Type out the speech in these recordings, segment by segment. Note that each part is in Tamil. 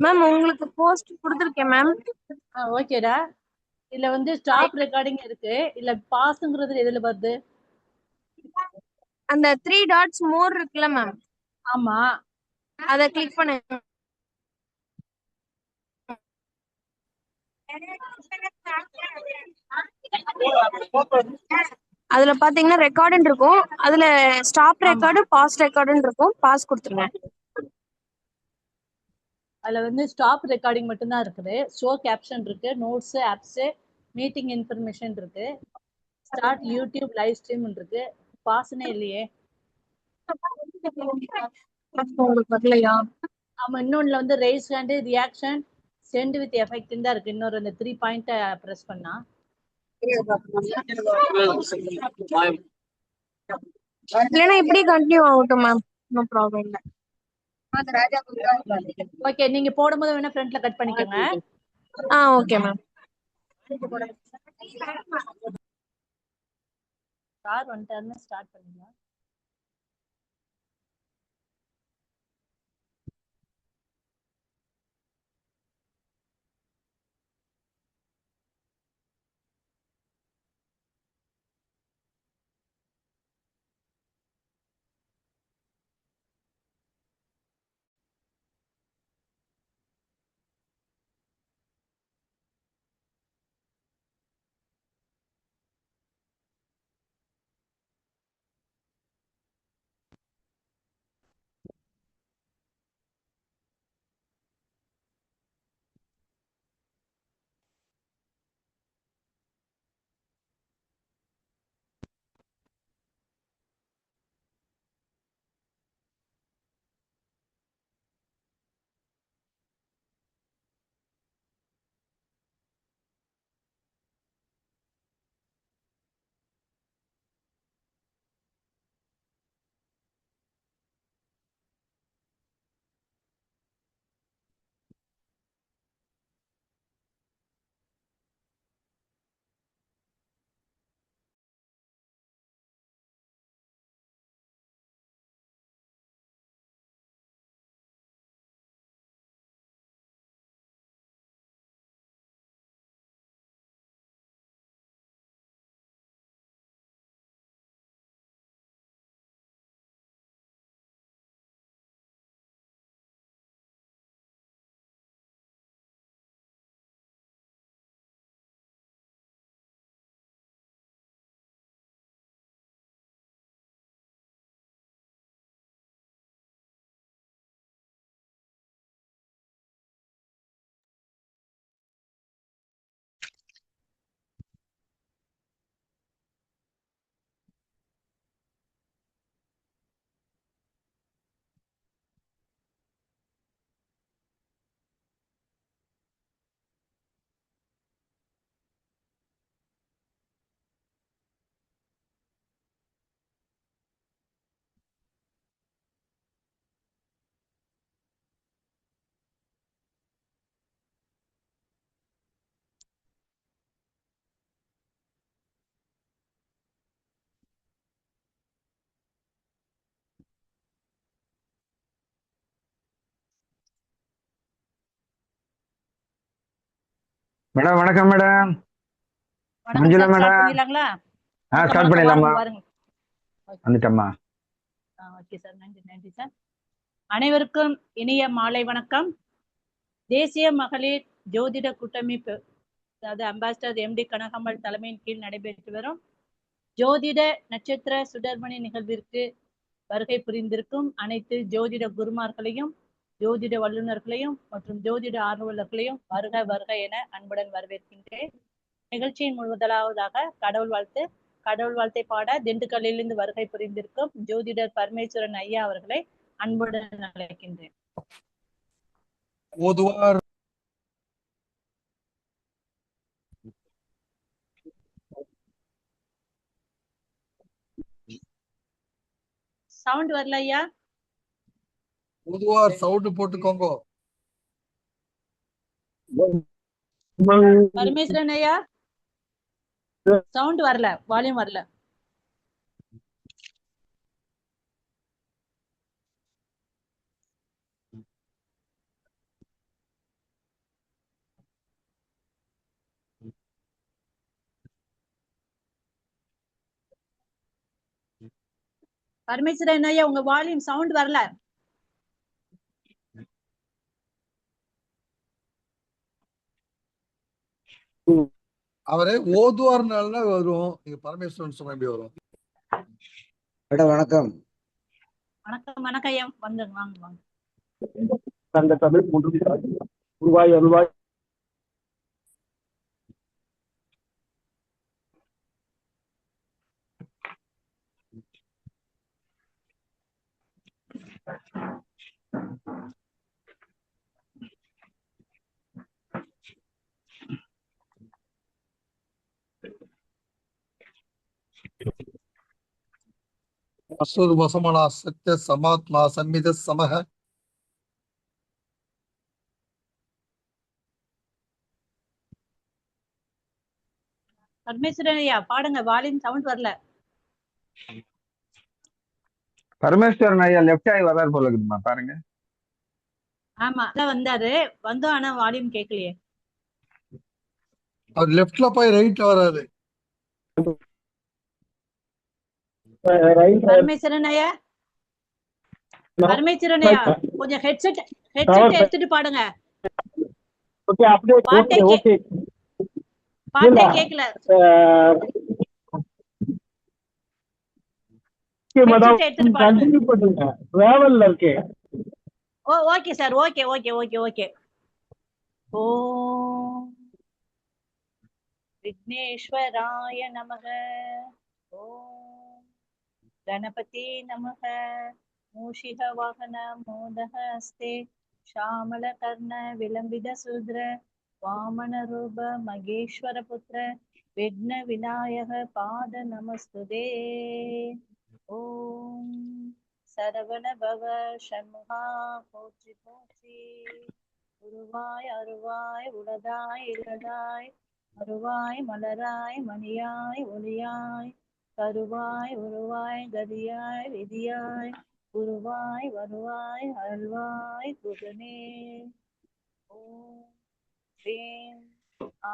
மேம் உங்களுக்கு போஸ்ட் கொடுத்துருக்கேன் மேம். ஓகேடா. இதுல வந்து ஸ்டாப் ரெக்கார்டிங் இருக்கு. இல்ல பாஸ்ங்கிறது எதுல வருது? அந்த 3 டாட்ஸ் மோர் இருக்குல்ல மேம், ஆமா. அத கிளிக் பண்ணுங்க. அதுல பாத்தீங்கன்னா ரெக்கார்டுன்னு இருக்கும். அதுல ஸ்டாப் ரெக்கார்டு பாஸ் ரெக்கார்டுன்னு இருக்கும். பாஸ் கொடுத்துருங்க. அதுல வந்து ஸ்டாப் ரெக்கார்டிங் மட்டும்தான் இருக்குது. ஷோ கேப்ஷன் இருக்கு, நோட்ஸ், ஆப்ஸ், மீட்டிங் இன்ஃபர்மேஷன் இருக்கு, ஸ்டார்ட் யூடியூப் லைவ் ஸ்ட்ரீம் இருக்கு. பாஸ்னே இல்லையே. உங்களுக்கு வரலையா? ஆமா, இன்னொன்னுல வந்து raise hand, reaction, send with effect தான் இருக்கு. இன்னொரு அந்த 3 பாயிண்ட பிரஸ் பண்ணா. இல்லைன்னா இப்படி கண்டினியூ ஆகட்டும் மேம், நோ ப்ராப்ளம் இல்ல. ஓகே, நீங்க போடும்போது வேணா ஃப்ரண்ட்ல கட் பண்ணிக்கோங்க. Okay ma'am. சார் வந்துட்டாருன்னு ஸ்டார்ட் பண்ணிடலாம். மேடம் வணக்கம் மேடம். வணக்கம் மஞ்சுளா சார், ஸ்டார்ட் மேடம். பண்ணிடலாங்களா? ஸ்டார்ட் வணக்கம் வணக்கம், பண்ணிடலாமா? வாருங்க வாருங்க. வந்துட்டம்மா. ஓகே சார், நன்றி நன்றி சார். அனைவருக்கும் இனிய மாலை வணக்கம். தேசிய மகளிர் ஜோதிட கூட்டமைப்பு, அதாவது அம்பாசிடர் எம்டி கனகம்மாள் தலைமையின் கீழ் நடைபெற்று வரும் ஜோதிட நட்சத்திர சுடர்மணி நிகழ்விற்கு வருகை புரிந்திருக்கும் அனைத்து ஜோதிட குருமார்களையும், ஜோதிட வல்லுநர்களையும் மற்றும் ஜோதிட ஆர்வலர்களையும் வருக வருக என அன்புடன் வரவேற்கின்றேன். நிகழ்ச்சியின் முதலாவதாக கடவுள் வாழ்த்து. கடவுள் வாழ்த்தை பாட திண்டுக்கல்லிலிருந்து வருகை புரிந்திருக்கும் ஜோதிடர் பரமேஸ்வரன் ஐயா அவர்களை அன்புடன் அழைக்கின்றேன். ஓதுவார். சவுண்ட் வரல ஐயா? ஓதுவார் சவுண்ட் போட்டுக்கோங்க. பரமேஸ்வரன் ஐயா சவுண்ட் வரல, வால்யூம் வரல. பரமேஸ்வரன் ஐயா உங்க வால்யூம் சவுண்ட் வரல. அவரே ஓதுவார்னால வரும். நீங்க பரமேஸ்வரன் சொன்ன எப்படி வரும்? மேடம் வணக்கம். வணக்கம் வணக்கம் ஐயா, வந்து வாங்க வாங்க. தந்த தமிழ் உருவாய் அருள்வாய் அஸ்வரூபசமனா சத்ய சமாத்மா சம்மித சமக பரமேஸ்வரன் ஐயா பாடுங்க, வால்யூம் சவுண்ட் வரல. பரமேஸ்வரன் ஐயா லெஃப்ட் ஆகி வராரு போல இருக்குதுமா, பாருங்க. ஆமா அதான் வந்தாரு, வந்தோம் ஆனா வால்யூம் கேட்கலையே. அவர் லெப்ட்ல போய் ரைட்ல வராது. பரமேஸ்வரன் ஐயா, பரமேஸ்வரன் ஐயா கொஞ்சம் ஹெட்செட் எடுத்துட்டு பாடுங்க. ஓகே அப்படியே பாட்டே ஓகே பாட்டே கேட்கல. மேடம் எடுத்துட்டு பாடுங்க. கண்டினியூ பண்ணுங்க, டிராவல்ல இருக்கேன். Okay sir, okay okay okay okay. ஓம் விக்னேஸ்வராய நமக. ஓம் கணபதி நமக. மூஷிக வாகன மோதக ஹஸ்தே ஷாமல கர்ண விலம்பித சூத்ர வாமன ரூப மகேஸ்வர புத்திர விக்ன விநாயக பாத நமஸ்துதே. ஓம் சரவண பவ ஷண்முகா போற்றி போற்றி. உருவாய் அருவாய் உளதாய் இல்லதாய் அருவாய் மலராய் மணியாய் ஒளியாய் கருவாய் உருவாய் கதியாய் விதியாய் குருவாய் வருவாய் அருள்வாய் குகனே. ஓம் ஸ்ரீம்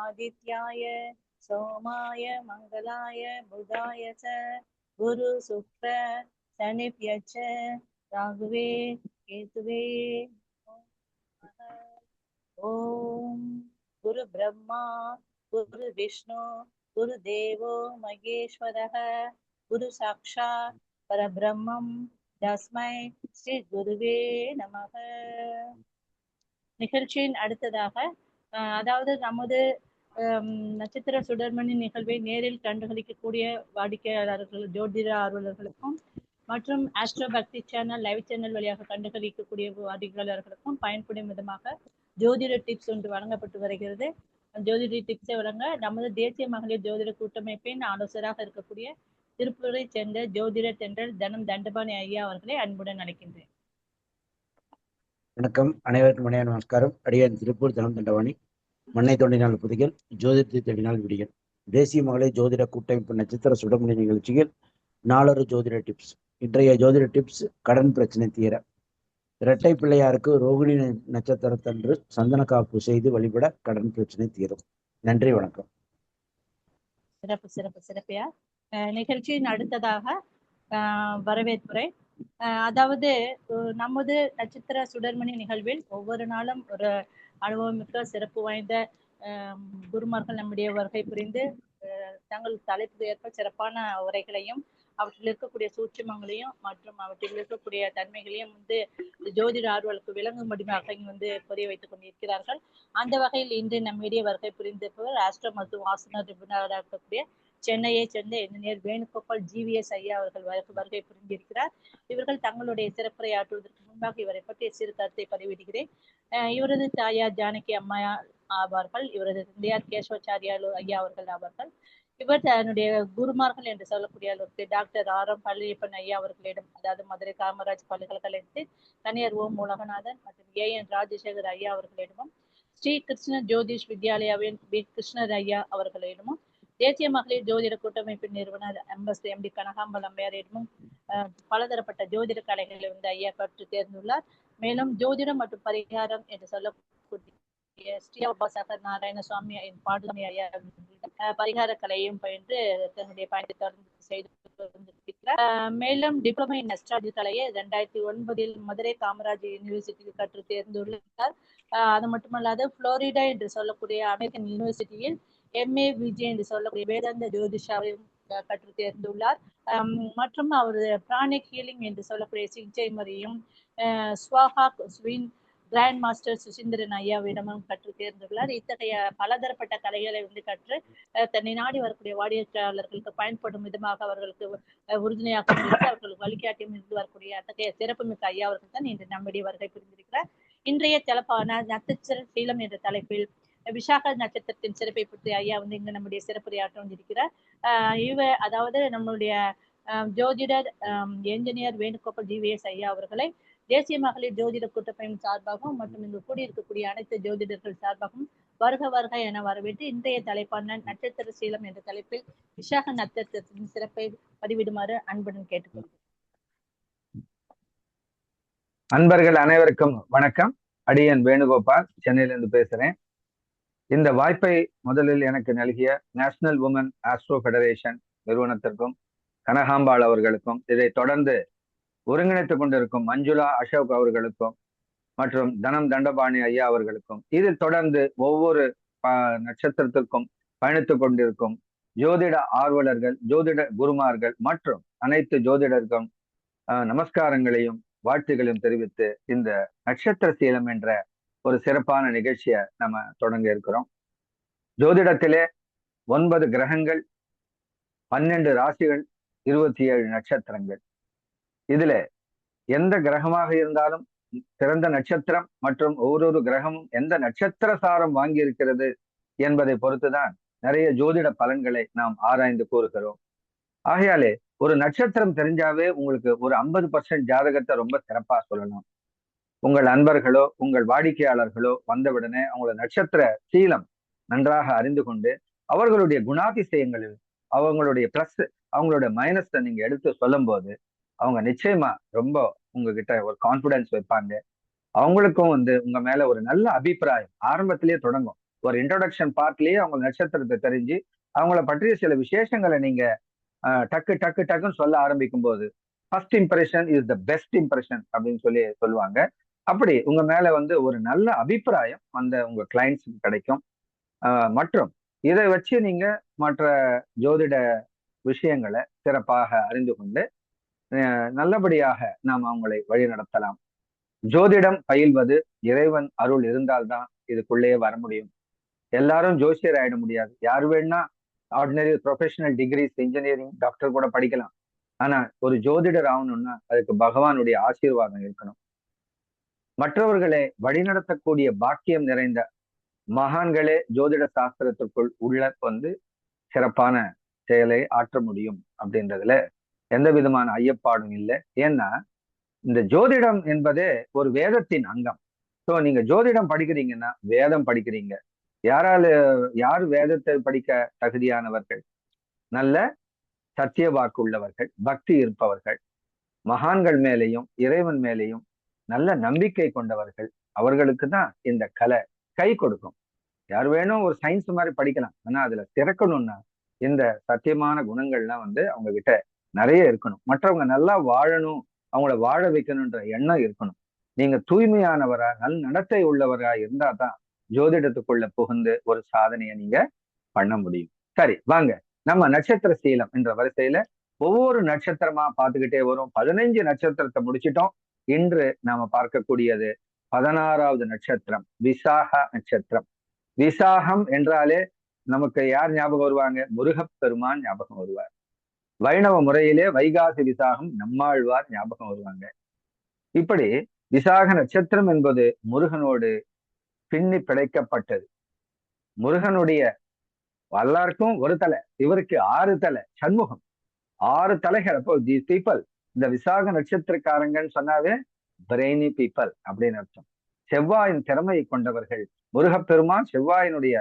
ஆதித்யாய சோமாய மங்களாய புதாய ச குரு சுக்ர சனிப்யச்ச ராகுவே கேதுவே. ஓம் குரு பிரம்மா குரு விஷ்ணு குரு தேவோ மகேஸ்வரः குரு சாக்ஷாத் பரபிரம்மம் தஸ்மை ஸ்ரீ குருவே நமக. நிகழ்ச்சியின் அடுத்ததாக அதாவது நமது நட்சத்திர சுடர்மணி நிகழ்வை நேரில் கண்டுகளிக்கக்கூடிய வாடிக்கையாளர்கள், ஜோதிட ஆர்வலர்களுக்கும் மற்றும் ஆஸ்ட்ரோ பக்தி சேனல் லைவ் சேனல் வழியாக கண்டுகளிக்கக்கூடிய வாடிக்கையாளர்களுக்கும் பயன்படும் விதமாக ஜோதிட டிப்ஸ் ஒன்று வழங்கப்பட்டு வருகிறது. ஜோதிட டிப்ஸை வழங்க நமது தேசிய மகளிர் ஜோதிட கூட்டமைப்பின் ஆலோசகராக இருக்கக்கூடிய திருப்பூரை சேர்ந்த ஜோதிட தென்றல் தனம் தண்டபாணி ஐயா அவர்களை அன்புடன் அழைக்கின்றேன். வணக்கம், அனைவருக்கும் மணியான நமஸ்காரம். அடியான் திருப்பூர் தனம் தண்டவாணி. மண்ணை தோண்டினால் புதிகள், ஜோதிடத்தை தேடினால் விடிகள். தேசிய மகளிர் ஜோதிட கூட்டமைப்பு நட்சத்திர சுடமணி நிகழ்ச்சியில் நாளொரு ஜோதிட டிப்ஸ். இன்றைய ஜோதிட டிப்ஸ் கடன் பிரச்சனை தீர. இரட்டை பிள்ளையாருக்கு ரோகிணி நட்சத்திரத்தன்று சந்தன காப்பு செய்து வழிபட கடன் பிரச்சனை தீரும். நன்றி, வணக்கம். சிறப்பு சிறப்பு சிறப்பியா. நிகழ்ச்சியின் அடுத்ததாக வரவேற்புரை. அதாவது நமது நட்சத்திர சுடர்மணி நிகழ்வில் ஒவ்வொரு நாளும் ஒரு அனுபவமிக்க சிறப்பு வாய்ந்த குருமார்கள் நம்முடைய வருகை புரிந்து தங்கள் தலைப்புக்கு ஏற்ப சிறப்பான உரைகளையும் அவற்றில் இருக்கக்கூடிய சூட்சுமங்களையும் மற்றும் அவற்றில் இருக்கக்கூடிய தன்மைகளையும் ஜோதிட ஆர்வலுக்கு விளங்கும்படியாக புரிய வைத்துக் கொண்டிருக்கிறார்கள். அந்த வகையில் இன்று நம்மிடையே வருகை புரிந்திருப்பவர் ஆஸ்ட்ரோ மற்றும் வாசனர் நிபுணராக இருக்கக்கூடிய சென்னையை சேர்ந்த என்ஜினியர் வேணுகோபால் GVS ஐயா அவர்கள் வருகை புரிந்திருக்கிறார். இவர்கள் தங்களுடைய சிறப்புரை ஆற்றுவதற்கு முன்பாக இவரை பற்றிய சிறு கருத்தை பதிவிடுகிறேன். இவரது தாயார் ஜானகி அம்மா ஆவார்கள். இவரது தந்தையார் கேசவாச்சாரியா ஐயா அவர்கள் ஆவார்கள். இவர் தன்னுடைய குருமார்கள் என்று சொல்லக்கூடிய அளவுக்கு டாக்டர் RM பழனியப்பன் ஐயா அவர்களிடம், அதாவது மதுரை காமராஜ் பல்கலைக்கழகத்தில் தனியார் ஓம் உலகநாதன் மற்றும் AN ராஜசேகர் ஐயா அவர்களிடமும், ஸ்ரீ கிருஷ்ண ஜோதிஷ் வித்யாலயாவின் B கிருஷ்ணர் ஐயா அவர்களிடமும், தேசிய மகளிர் ஜோதிட கூட்டமைப்பின் நிறுவனர் MD கனகாம்பல் அம்மையாரிடமும் பலதரப்பட்ட ஜோதிட கலைகளை ஐயா கற்று தேர்ந்துள்ளார். மேலும் ஜோதிடம் மற்றும் பரிகாரம் என்று சொல்லக்கூடிய ஸ்ரீ சகர் நாராயணசுவாமி பாடுசாமி ஐயா பரிகார கலையும் பயின்று தன்னுடைய பயணத்தை தொடர்ந்து செய்து மேலும் டிப்ளமோ இன் அஸ்ட்ராலஜி கலையை 2009 மதுரை காமராஜ் யூனிவர்சிட்டியில் கற்று தேர்ந்துள்ளார். அது மட்டுமல்லாது புளோரிடா என்று சொல்லக்கூடிய அமெரிக்கன் யூனிவர்சிட்டியில் MA விஜய் என்று சொல்லக்கூடிய வேதாந்த ஜோதிஷாவையும் கற்று தேர்ந்துள்ளார். மற்றும் அவர் பிராணிக் ஹீலிங் என்று சொல்லக்கூடிய சிகிச்சை முறையும் ஸ்வாஹா ஸ்வின் கிராண்ட் மாஸ்டர் சுசீந்திரன் ஐயாவிடமும் கற்று தேர்ந்துள்ளார். இத்தகைய பலதரப்பட்ட கலைகளை கற்று தன்னை நாடி வரக்கூடிய வாடிக்கையாளர்களுக்கு பயன்படும் விதமாக அவர்களுக்கு உறுதுணையாக இருந்து அவர்களுக்கு வழிகாட்டியும் இருந்து வரக்கூடிய அத்தகைய சிறப்புமிக்க ஐயா அவர்கள் தான் இன்று நம்முடைய வருகை புரிந்திருக்கிறார். இன்றைய தலைப்பான நட்சத்திர சீலம் என்ற தலைப்பில் விசாக நட்சத்திரத்தின் சிறப்பை பற்றி ஐயா இங்கு நம்முடைய சிறப்புரையாற்ற வந்திருக்கிறார். அதாவது நம்மளுடைய ஜோதிடர் என்ஜினியர் வேணுகோபால் GVS ஐயா அவர்களை தேசிய மகளிர் ஜோதிட கூட்டமைப்பின் சார்பாகவும் மற்றும் இங்கு கூடியிருக்கக்கூடிய அனைத்து ஜோதிடர்கள் சார்பாகவும் வருக வருக என வரவேற்று இன்றைய தலைப்பான நட்சத்திர சீலம் என்ற தலைப்பில் விசாக நட்சத்திரத்தின் சிறப்பை பதிவிடுமாறு அன்புடன் கேட்டுக்கொள்கிறேன். அன்பர்கள் அனைவருக்கும் வணக்கம். அடியன் வேணுகோபால், சென்னையிலிருந்து பேசுறேன். இந்த வாய்ப்பை முதலில் எனக்கு நல்கிய நேஷனல் உமன் ஆஸ்ட்ரோ ஃபெடரேஷன் நிறுவனத்திற்கும் கனகாம்பாள் அவர்களுக்கும், இதை தொடர்ந்து ஒருங்கிணைத்துக் கொண்டிருக்கும் மஞ்சுளா அசோக் அவர்களுக்கும் மற்றும் தனம் தண்டபாணி ஐயா அவர்களுக்கும், இதில் தொடர்ந்து ஒவ்வொரு நட்சத்திரத்திற்கும் பயணித்துக் கொண்டிருக்கும் ஜோதிட ஆர்வலர்கள், ஜோதிட குருமார்கள் மற்றும் அனைத்து ஜோதிடருக்கும் நமஸ்காரங்களையும் வாழ்த்துகளையும் தெரிவித்து இந்த நட்சத்திர சீலம் என்ற ஒரு சிறப்பான நிகழ்ச்சியை நம்ம தொடங்க இருக்கிறோம். ஜோதிடத்திலே 9 கிரகங்கள், 12 ராசிகள், 27 நட்சத்திரங்கள். இதுல எந்த கிரகமாக இருந்தாலும் சிறந்த நட்சத்திரம் மற்றும் ஒவ்வொரு கிரகமும் எந்த நட்சத்திர சாரம் வாங்கி இருக்கிறது என்பதை பொறுத்துதான் நிறைய ஜோதிட பலன்களை நாம் ஆராய்ந்து கூறுகிறோம். ஆகையாலே ஒரு நட்சத்திரம் தெரிஞ்சாவே உங்களுக்கு ஒரு 50% ஜாதகத்தை ரொம்ப சிறப்பா சொல்லலாம். உங்கள் அன்பர்களோ உங்கள் வாடிக்கையாளர்களோ வந்தவுடனே அவங்களோட நட்சத்திர சீலம் நன்றாக அறிந்து கொண்டு அவர்களுடைய குணாதிசயங்களில் அவங்களுடைய பிளஸ் அவங்களோட மைனஸை நீங்க எடுத்து சொல்லும் போது அவங்க நிச்சயமா ரொம்ப உங்ககிட்ட ஒரு கான்பிடன்ஸ் வைப்பாங்க. அவங்களுக்கும் உங்க மேல ஒரு நல்ல அபிப்பிராயம் ஆரம்பத்திலேயே தொடங்கும். ஒரு இன்ட்ரோடக்ஷன் பார்ட்லயே அவங்க நட்சத்திரத்தை தெரிஞ்சு அவங்கள பற்றிய சில விசேஷங்களை நீங்க டக்குன்னு சொல்ல ஆரம்பிக்கும் போது first impression is the best impression அப்படின்னு சொல்லுவாங்க. அப்படி உங்க மேல ஒரு நல்ல அபிப்பிராயம் உங்க கிளைண்ட்ஸுக்கு கிடைக்கும். மற்றும் இதை வச்சு நீங்க மற்ற ஜோதிட விஷயங்களை சிறப்பாக அறிந்து கொண்டு நல்லபடியாக நாம் அவங்களை வழி நடத்தலாம். ஜோதிடம் பயில்வது இறைவன் அருள் இருந்தால்தான் இதுக்குள்ளேயே வர முடியும். எல்லாரும் ஜோசியர் ஆயிட முடியாது. யார் வேணா ordinary professional degrees, engineering, doctor கூட படிக்கலாம். ஆனா ஒரு ஜோதிடர் ஆகணும்னா அதுக்கு பகவானுடைய ஆசீர்வாதம் இருக்கணும். மற்றவர்களை வழிநடத்தக்கூடிய பாக்கியம் நிறைந்த மகான்களே ஜோதிட சாஸ்திரத்திற்குள் உள்ள சிறப்பான செயலை ஆற்ற முடியும் அப்படின்றதுல எந்த விதமான ஐயப்பாடும் இல்லை. ஏன்னா இந்த ஜோதிடம் என்பதே ஒரு வேதத்தின் அங்கம். ஸோ நீங்க ஜோதிடம் படிக்கிறீங்கன்னா வேதம் படிக்கிறீங்க. யார் வேதத்தை படிக்க தகுதியானவர்கள்? நல்ல சத்திய வாக்கு உள்ளவர்கள், பக்தி இருப்பவர்கள், மகான்கள் மேலேயும் இறைவன் மேலேயும் நல்ல நம்பிக்கை கொண்டவர்கள். அவர்களுக்கு தான் இந்த கலை கை கொடுக்கும். யார் வேணும் ஒரு சயின்ஸ் மாதிரி படிக்கலாம். ஆனா அதுல திறக்கணும்னா இந்த சத்தியமான குணங்கள்லாம் அவங்க கிட்ட நிறைய இருக்கணும். மற்றவங்க நல்லா வாழணும், அவங்கள வாழ வைக்கணும்ன்ற எண்ணம் இருக்கணும். நீங்க தூய்மையானவரா நல் நடத்தை உள்ளவரா இருந்தா தான் ஜோதிடத்துக்குள்ள புகுந்து ஒரு சாதனையை நீங்க பண்ண முடியும். சரி, வாங்க நம்ம நட்சத்திர சீலம் என்ற வரிசையில ஒவ்வொரு நட்சத்திரமா பார்த்துக்கிட்டே வரும். 15 நட்சத்திரத்தை முடிச்சிட்டோம். இன்று நாம பார்க்கக்கூடியது 16வது நட்சத்திரம், விசாக நட்சத்திரம். விசாகம் என்றாலே நமக்கு யார் ஞாபகம் வருவாங்க? முருகப்பெருமான் ஞாபகம் வருவார். வைணவ முறையிலே வைகாசி விசாகம் நம்மாழ்வார் ஞாபகம் வருவாங்க. இப்படி விசாக நட்சத்திரம் என்பது முருகனோடு பின்னி பிழைக்கப்பட்டது. முருகனுடைய எல்லாருக்கும் ஒரு தலை, இவருக்கு 6 தலை, சண்முகம் 6 தலைகள். அப்போ தி பீப்பிள், இந்த விசாக நட்சத்திரக்காரங்கன்னு சொன்னாவே பிரெய்னி பீப்பிள் அப்படின்னு அர்த்தம். செவ்வாயின் திறமையை கொண்டவர்கள். முருகப்பெருமான் செவ்வாயினுடைய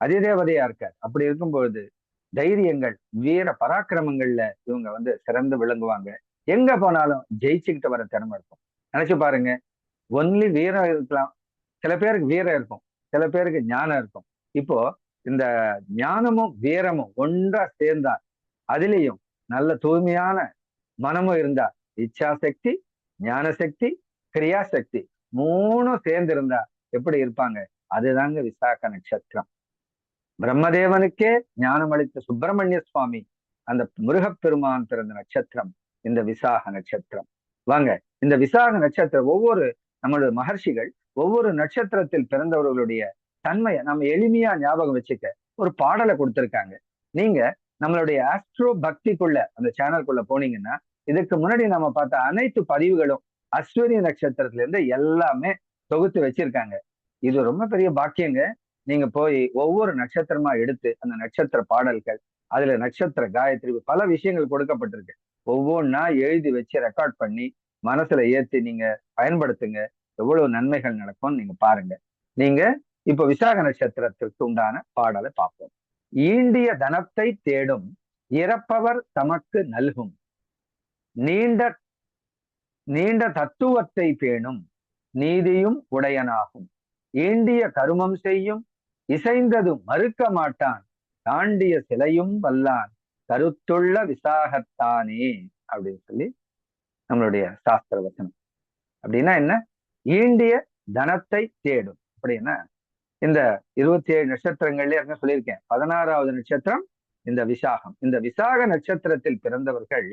அதிதேவதையா இருக்கார். அப்படி இருக்கும்பொழுது தைரியங்கள், வீர பராக்கிரமங்கள்ல இவங்க சிறந்து விளங்குவாங்க. எங்க போனாலும் ஜெயிச்சுக்கிட்டு வர திறமை இருக்கும். நினைச்சு பாருங்க, ஒன்லி வீரம் இருக்கலாம், சில பேருக்கு வீரம் இருக்கும், சில பேருக்கு ஞானம் இருக்கும். இப்போ இந்த ஞானமும் வீரமும் ஒன்றா சேர்ந்தா அதுலேயும் நல்ல தூய்மையான மனமும் இருந்தா, இச்சா சக்தி, ஞான சக்தி, கிரியா சக்தி மூணும் சேர்ந்து இருந்தா எப்படி இருப்பாங்க? அதுதாங்க விசாக நட்சத்திரம். பிரம்மதேவனுக்கே ஞானம் அளித்த சுப்பிரமணிய சுவாமி அந்த முருகப்பெருமான் பிறந்த நட்சத்திரம் இந்த விசாக நட்சத்திரம். வாங்க, இந்த விசாக நட்சத்திரம் ஒவ்வொரு நம்மளுடைய மகர்ஷிகள் ஒவ்வொரு நட்சத்திரத்தில் பிறந்தவர்களுடைய தன்மையை நம்ம எளிமையா ஞாபகம் வச்சுக்க ஒரு பாடலை கொடுத்திருக்காங்க. நீங்க நம்மளுடைய ஆஸ்ட்ரோ பக்திக்குள்ள அந்த சேனலுக்குள்ள போனீங்கன்னா இதுக்கு முன்னாடி நம்ம பார்த்த அனைத்து பதிவுகளும் அஸ்வினி நட்சத்திரத்துல இருந்து எல்லாமே தொகுத்து வச்சிருக்காங்க. இது ரொம்ப பெரிய பாக்கியங்க. நீங்க போய் ஒவ்வொரு நட்சத்திரமா எடுத்து அந்த நட்சத்திர பாடல்கள், அதுல நட்சத்திர காயத்ரி, பல விஷயங்கள் கொடுக்கப்பட்டிருக்கு. ஒவ்வொன்றா எழுதி வச்சு ரெக்கார்ட் பண்ணி மனசுல ஏற்றி நீங்க பயன்படுத்துங்க. எவ்வளவு நன்மைகள் நடக்கும்னு நீங்க பாருங்க. நீங்க இப்ப விசாக நட்சத்திரத்திற்கு உண்டான பாடலை பார்ப்போம். ஈண்டிய தனத்தை தேடும் இறப்பவர் தமக்கு நல்கும் நீண்ட நீண்ட தத்துவத்தை பேணும் நீதியும் உடையனாகும் ஈண்டிய கருமம் செய்யும் இசைந்தது மறுக்க மாட்டான் தாண்டிய சிலையும் வல்லான் கருத்துள்ள விசாகத்தானே அப்படின்னு சொல்லி நம்மளுடைய சாஸ்திர வசனம். அப்படின்னா என்ன? ஈண்டிய தனத்தை தேடும். அப்படின்னா இந்த 27 நட்சத்திரங்கள்ல என்ன சொல்லியிருக்கேன், 16வது நட்சத்திரம் இந்த விசாகம். இந்த விசாக நட்சத்திரத்தில் பிறந்தவர்கள்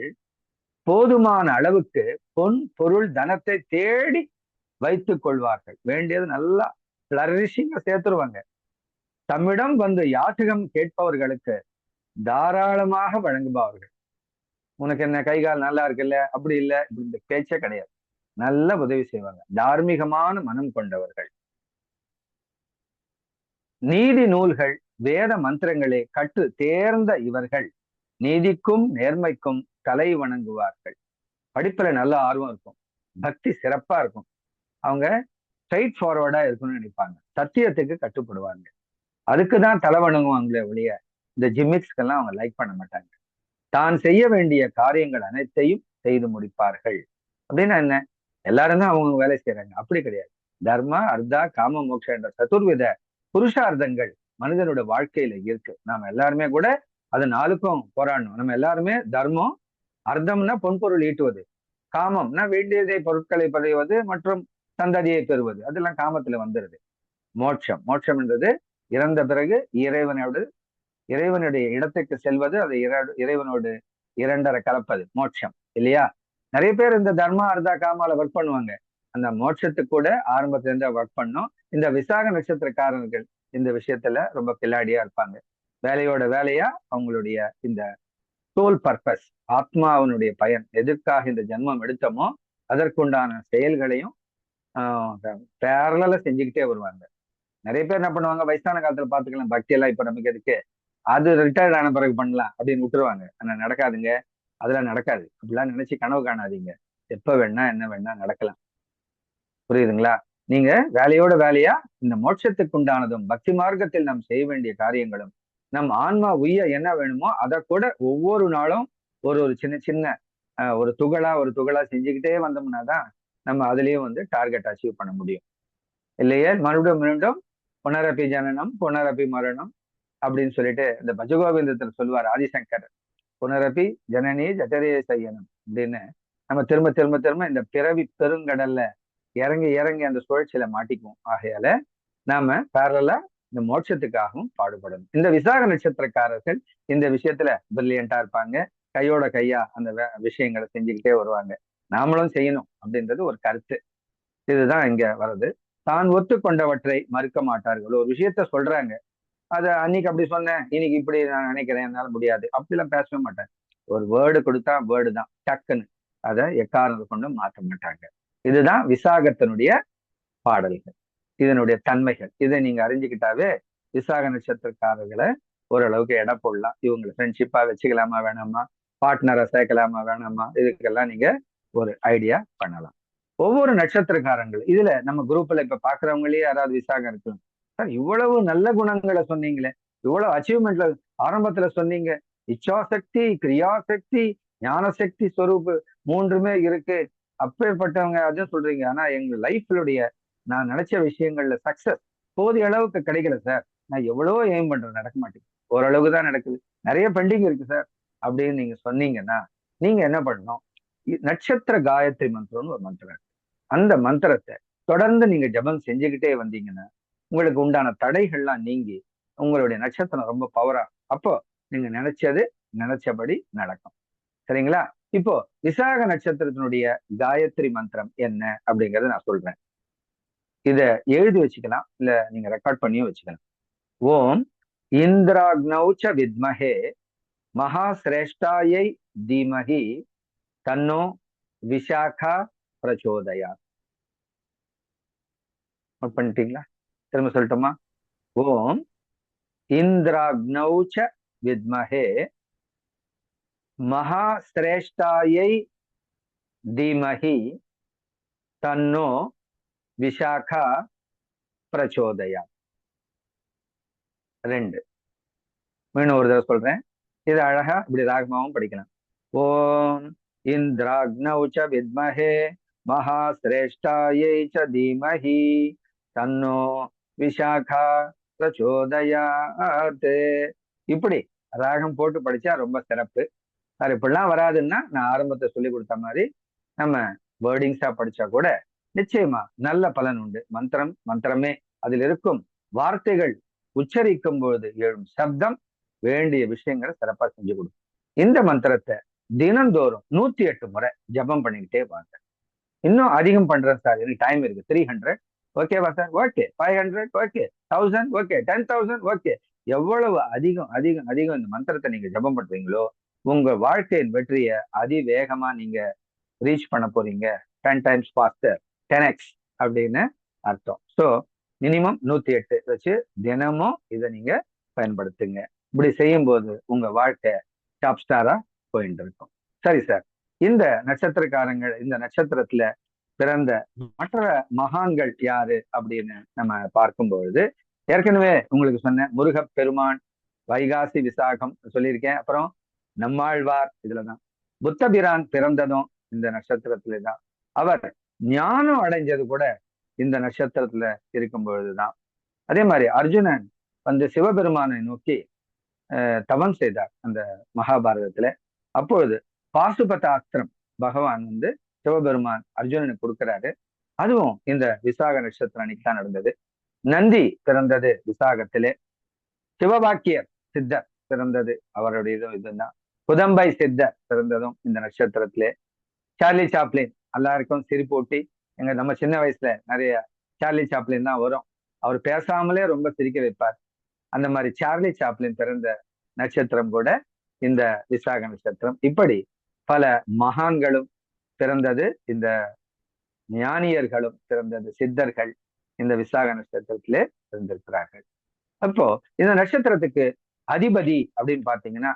போதுமான அளவுக்கு பொன் பொருள் தனத்தை தேடி வைத்துக் கொள்வார்கள். வேண்டியது நல்லா பிளரிஷிங்கா சேர்த்துருவாங்க. தம்மிடம் வந்து யாசகம் கேட்பவர்களுக்கு தாராளமாக வழங்குபவர்கள். உனக்கு என்ன கை கால் நல்லா இருக்குல்ல, அப்படி இல்லை, இந்த பேச்சே கிடையாது. நல்ல உதவி செய்வாங்க. தார்மீகமான மனம் கொண்டவர்கள். நீதி நூல்கள் வேத மந்திரங்களே கற்று தேர்ந்த இவர்கள் நீதிக்கும் நேர்மைக்கும் தலை வணங்குவார்கள். படிப்புல நல்ல ஆர்வம் இருக்கும், பக்தி சிறப்பா இருக்கும். அவங்க ஸ்ட்ரைட் ஃபார்வர்டா இருக்கணும்னு நினைப்பாங்க. சத்தியத்துக்கு கட்டுப்படுவாங்க. அதுக்குதான் தலை வணங்குவாங்களே ஒழிய இந்த ஜிம்மிக்ஸ்க்கெல்லாம் அவங்க லைக் பண்ண மாட்டாங்க. தான் செய்ய வேண்டிய காரியங்கள் அனைத்தையும் செய்து முடிப்பார்கள். அப்படின்னா என்ன? எல்லாரும் தான் அவங்க வேலை செய்யறாங்க, அப்படி கிடையாது. தர்மா, அர்த்தா, காம, மோட்ச என்ற சதுர்வித புருஷார்த்தங்கள் மனிதனோட வாழ்க்கையில இருக்கு. நாம எல்லாருமே கூட அது 4க்கும் போராடணும். நம்ம எல்லாருமே தர்மம், அர்த்தம்னா பொன்பொருள் ஈட்டுவது, காமம்னா வேண்டியதை பொருட்களை படைவது மற்றும் சந்ததியை பெறுவது, அதெல்லாம் காமத்துல வந்துருது. மோட்சம், மோட்சம் என்றது இறந்த பிறகு இறைவனுடைய இடத்துக்கு செல்வது, அதை இறைவனோடு இரண்டரை கலப்பது மோட்சம் இல்லையா? நிறைய பேர் இந்த தர்மா, அர்த்தா, காமால ஒர்க் பண்ணுவாங்க. அந்த மோட்சத்துக்கு கூட ஆரம்பத்துல இருந்து ஒர்க் பண்ணும். இந்த விசாக நட்சத்திரக்காரர்கள் இந்த விஷயத்துல ரொம்ப கில்லாடியா இருப்பாங்க. வேலையோட வேலையா அவங்களுடைய இந்த சோல் பர்பஸ், ஆத்மாவினுடைய பயன், எதற்காக இந்த ஜென்மம் எடுத்தோமோ அதற்குண்டான செயல்களையும் பேரலா செஞ்சுக்கிட்டே வருவாங்க. நிறைய பேர் என்ன பண்ணுவாங்க, வயசான காலத்துல பாத்துக்கலாம், பக்தி எல்லாம் இப்ப நமக்கு எதுக்கு, அது ரிட்டையர்ட் ஆன பிறகு பண்ணலாம் அப்படின்னு விட்டுருவாங்க. ஆனா நடக்காதுங்க, அதெல்லாம் நடக்காது. அப்படிலாம் நினைச்சு கனவு காணாதீங்க. எப்ப வேணா என்ன வேணா நடக்கலாம். புரியுதுங்களா? நீங்க வேலையோட வேலையா இந்த மோட்சத்துக்கு உண்டானதும் பக்தி மார்க்கத்தில் நாம் செய்ய வேண்டிய காரியங்களும் நம் ஆன்மா உய்ய என்ன வேணுமோ அதை கூட ஒவ்வொரு நாளும் ஒரு சின்ன சின்ன ஒரு துகளா செஞ்சுக்கிட்டே வந்தோம்னா தான் நம்ம அதுலயும் வந்து டார்கெட் அச்சீவ் பண்ண முடியும். இல்லையே மீண்டும் புனரப்பி ஜனனம் புனரப்பி மரணம் அப்படின்னு சொல்லிட்டு இந்த பஜகோவிந்தத்தில் சொல்லுவார் ஆதிசங்கர். புனரப்பி ஜனனி ஜட்டரே செய்யணும் அப்படின்னு நம்ம திரும்ப திரும்ப திரும்ப இந்த பிறவி பெருங்கடல்ல இறங்கி அந்த சுழற்சியில மாட்டிக்குவோம். ஆகையால நாம பேரலா இந்த மோட்சத்துக்காகவும் பாடுபடணும். இந்த விசாக நட்சத்திரக்காரர்கள் இந்த விஷயத்துல பிரில்லியண்டா இருப்பாங்க. கையோட கையா அந்த விஷயங்களை செஞ்சுக்கிட்டே வருவாங்க. நாமளும் செய்யணும் அப்படின்றது ஒரு கருத்து. இதுதான் இங்க வருது. தான் ஒத்துக்கொண்டவற்றை மறுக்க மாட்டார்கள். ஒரு விஷயத்த சொல்றாங்க, அத அன்னைக்கு அப்படி சொன்னேன், இன்னைக்கு இப்படி நான் நினைக்கிறேன், என்னால முடியாது, அப்படிலாம் பேசவே மாட்டேன். ஒரு வேர்டு கொடுத்தா வேர்டு தான், டக்குன்னு அதை எக்காரணத்தை கொண்டு மாற்ற மாட்டாங்க. இதுதான் விசாகத்தினுடைய பாடல்கள், இதனுடைய தன்மைகள். இதை நீங்க அறிஞ்சுக்கிட்டாவே விசாக நட்சத்திரக்காரர்களை ஓரளவுக்கு எடை போடலாம். இவங்களை ஃப்ரெண்ட்ஷிப்பா வச்சுக்கலாமா வேணாமா, பார்ட்னரா சேர்க்கலாமா வேணாமா, இதுக்கெல்லாம் நீங்க ஒரு ஐடியா பண்ணலாம். ஒவ்வொரு நட்சத்திரக்காரங்கள் இதுல நம்ம குரூப்ல இப்ப பாக்குறவங்களே யாராவது விசாகம் இருக்கலாம். சார் இவ்வளவு நல்ல குணங்களை சொன்னீங்களே, இவ்வளவு அச்சீவ்மெண்ட்ல ஆரம்பத்துல சொன்னீங்க, இச்சாசக்தி, கிரியாசக்தி, ஞானசக்தி ஸ்வரூப்பு மூன்றுமே இருக்கு, அப்பேற்பட்டவங்க அதுவும் சொல்றீங்க. ஆனா எங்க லைஃப்லுடைய நான் நினைச்ச விஷயங்கள்ல சக்சஸ் போதிய அளவுக்கு கிடைக்கல சார். நான் எவ்வளவோ எய்ம் பண்றேன், நடக்க மாட்டேங்குது, ஓரளவுக்கு தான் நடக்குது, நிறைய பெண்டிங் இருக்கு சார் அப்படின்னு நீங்க சொன்னீங்கன்னா நீங்க என்ன பண்ணணும், நட்சத்திர காயத்ரி மந்திரம்னு ஒரு மந்திரம் இருக்கு. அந்த மந்திரத்தை தொடர்ந்து நீங்க ஜபம் செஞ்சுக்கிட்டே வந்தீங்கன்னா உங்களுக்கு உண்டான தடைகள்லாம் நீங்கி உங்களுடைய நட்சத்திரம் ரொம்ப பவரா, அப்போ நீங்க நினைச்சபடி நடக்கும். சரிங்களா? இப்போ விசாக நட்சத்திரத்தினுடைய காயத்ரி மந்திரம் என்ன அப்படிங்கறத நான் சொல்றேன். இத எழுதி வச்சுக்கலாம், இல்ல நீங்க ரெக்கார்ட் பண்ணியும் வச்சுக்கலாம். ஓம் இந்திராக்னௌச்ச வித்மஹே மகாசிரேஷ்டாயை தீமஹி தன்னோ விசாகா பிரச்சோதயா. நோட் பண்ணிட்டீங்களா? திரும்ப சொல்லட்டுமா? ஓம் இந்திராக்னௌச்ச வித்மஹே மகாசிரேஷ்டாயை தீமஹி தன்னோ விசாகா பிரச்சோதயா. 2. மீண்டும் ஒரு தடவை சொல்றேன். இது அழகா இப்படி ராகமாவும் படிக்கலாம். ஓம் இந்திராக்னௌச்ச வித்மஹே மகாசிரேஷ்டாயை ச தீமஹி தன்னோ விசாகா பிரச்சோதயாத். இப்படி ராகம் போட்டு படிச்சா ரொம்ப சிறப்பு. அது இப்படிலாம் வராதுன்னா நான் ஆரம்பத்தை சொல்லி கொடுத்த மாதிரி நம்ம வேர்டிங்ஸா படிச்சா கூட நிச்சயமா நல்ல பலன் உண்டு. மந்திரமே அதில் இருக்கும் வார்த்தைகள் உச்சரிக்கும் பொழுது எழும் சப்தம் வேண்டிய விஷயங்களை சிறப்பா செஞ்சு கொடுக்கும். இந்த மந்திரத்தை தினந்தோறும் 108 முறை ஜபம் பண்ணிக்கிட்டே வாங்க. இன்னும் அதிகம் பண்றேன் சார், எனக்கு டைம் இருக்கு, 300 ஓகேவா sir? Okay. 500 okay. 1000 okay. 10,000 okay. எவ்வளவு அதிகம் அதிகம் அதிகம் இந்த மந்திரத்தை நீங்க ஜபம் பண்றீங்களோ உங்க வாழ்க்கையின் வெற்றியை அதிவேகமா நீங்க ரீச் பண்ண போறீங்க. 10 times faster, 10x அப்படின்னு அர்த்தம். ஸோ மினிமம் 108 வச்சு தினமும் இதை நீங்க பயன்படுத்துங்க. இப்படி செய்யும் போது உங்க வாழ்க்கை டாப் ஸ்டாரா போயிட்டு இருக்கும். சரி சார், இந்த நட்சத்திரக்காரங்கள், இந்த நட்சத்திரத்துல பிறந்த மற்ற மகான்கள் யாரு அப்படின்னு நம்ம பார்க்கும்பொழுது, ஏற்கனவே உங்களுக்கு சொன்ன முருகப்பெருமான், வைகாசி விசாகம் சொல்லியிருக்கேன். அப்புறம் நம்மாழ்வார் இதுலதான். புத்தபிரான் பிறந்ததும் இந்த நட்சத்திரத்துல தான். அவர் ஞானம் அடைஞ்சது கூட இந்த நட்சத்திரத்துல இருக்கும் பொழுதுதான். அதே மாதிரி அர்ஜுனன் வந்து சிவபெருமானை நோக்கி தவம் செய்தார் அந்த மகாபாரதத்துல. அப்பொழுது பாசுபதாஸ்திரம் பகவான் வந்து சிவபெருமான் அர்ஜுனனுக்கு கொடுக்கிறாரு. அதுவும் இந்த விசாக நட்சத்திரம் அன்னைக்கு தான் நடந்தது. நந்தி பிறந்தது விசாகத்திலே. சிவபாக்கியர் சித்தர் பிறந்தது அவருடைய இதுதான். குதம்பை சித்தர் பிறந்ததும் இந்த நட்சத்திரத்திலே. சார்லி சாப்ளின், எல்லாருக்கும் சிரிப்பூட்டி, நம்ம சின்ன வயசுல நிறைய சார்லி சாப்ளின் தான் வரும். அவர் பேசாமலே ரொம்ப சிரிக்க வைப்பார். அந்த மாதிரி சார்லி சாப்ளின் பிறந்த நட்சத்திரம் கூட இந்த விசாக நட்சத்திரம். இப்படி பல மகான்களும் பிறந்தது, இந்த ஞானியர்களும் பிறந்தது, சித்தர்கள் இந்த விசாக நட்சத்திரத்திலே பிறந்திருக்கிறார்கள். அப்போ இந்த நட்சத்திரத்துக்கு அதிபதி அப்படின்னு பாத்தீங்கன்னா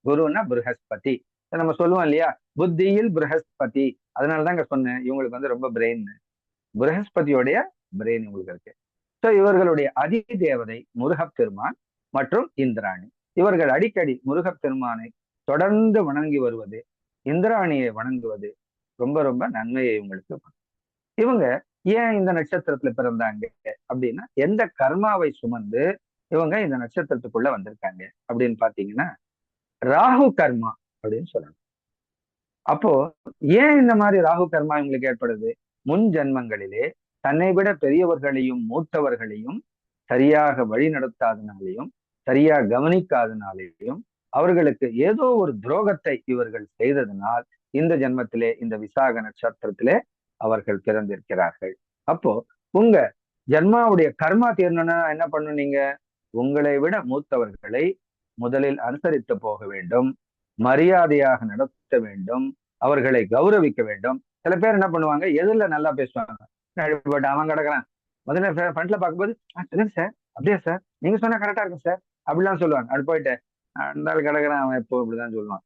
குருன்னா ப்ரஹஸ்பதி. நம்ம சொல்லுவோம் இல்லையா, புத்தியில் ப்ரஹஸ்பதி. அதனாலதான் இங்க சொன்னேன் இவங்களுக்கு வந்து ரொம்ப பிரெயின், ப்ரஹஸ்பதியோடைய பிரெயின் இவங்களுக்கு இருக்கு. ஸோ இவர்களுடைய அதி தேவதை முருகப்பெருமான் மற்றும் இந்திராணி. இவர்கள் அடிக்கடி முருகப்பெருமானை தொடர்ந்து வணங்கி வருவது, இந்திராணியை வணங்குவது ரொம்ப ரொம்ப நன்மையை இவங்களுக்கு. இவங்க ஏன் இந்த நட்சத்திரத்துல பிறந்தாங்க அப்படின்னா, எந்த கர்மாவை சுமந்து இவங்க இந்த நட்சத்திரத்துக்குள்ள வந்திருக்காங்க அப்படின்னு பாத்தீங்கன்னா, ராகு கர்மா அப்படின்னு சொல்லணும். அப்போ ஏன் இந்த மாதிரி ராகு கர்மா இவங்களுக்கு ஏற்படுது? முன் ஜென்மங்களிலே தன்னை விட பெரியவர்களையும் மூத்தவர்களையும் சரியாக வழி நடத்தாதனாலையும் சரியா கவனிக்காதனாலேயும் அவர்களுக்கு ஏதோ ஒரு துரோகத்தை இவர்கள் செய்ததனால் இந்த ஜென்மத்திலே இந்த விசாக நட்சத்திரத்திலே அவர்கள் பிறந்திருக்கிறார்கள். அப்போ உங்க ஜென்மாவுடைய கர்மா தீரணும்னா என்ன பண்ணணும்? நீங்க உங்களை விட மூத்தவர்களை முதலில் அனுசரித்து போக வேண்டும், மரியாதையாக நடத்த வேண்டும், அவர்களை கௌரவிக்க வேண்டும். சில பேர் என்ன பண்ணுவாங்க, எதிரில நல்லா பேசுவாங்க, அவன் கிடக்குறான், முதல்ல ஃப்ரண்ட்ல பார்க்கும்போது சார் அப்படியா சார், நீங்க சொன்னா கரெக்டா இருக்கும் சார் அப்படிலாம் சொல்லுவாங்க. அப்படி போயிட்டு அந்த கிடக்குறான் அவன் எப்போ இப்படிதான் சொல்லுவான்.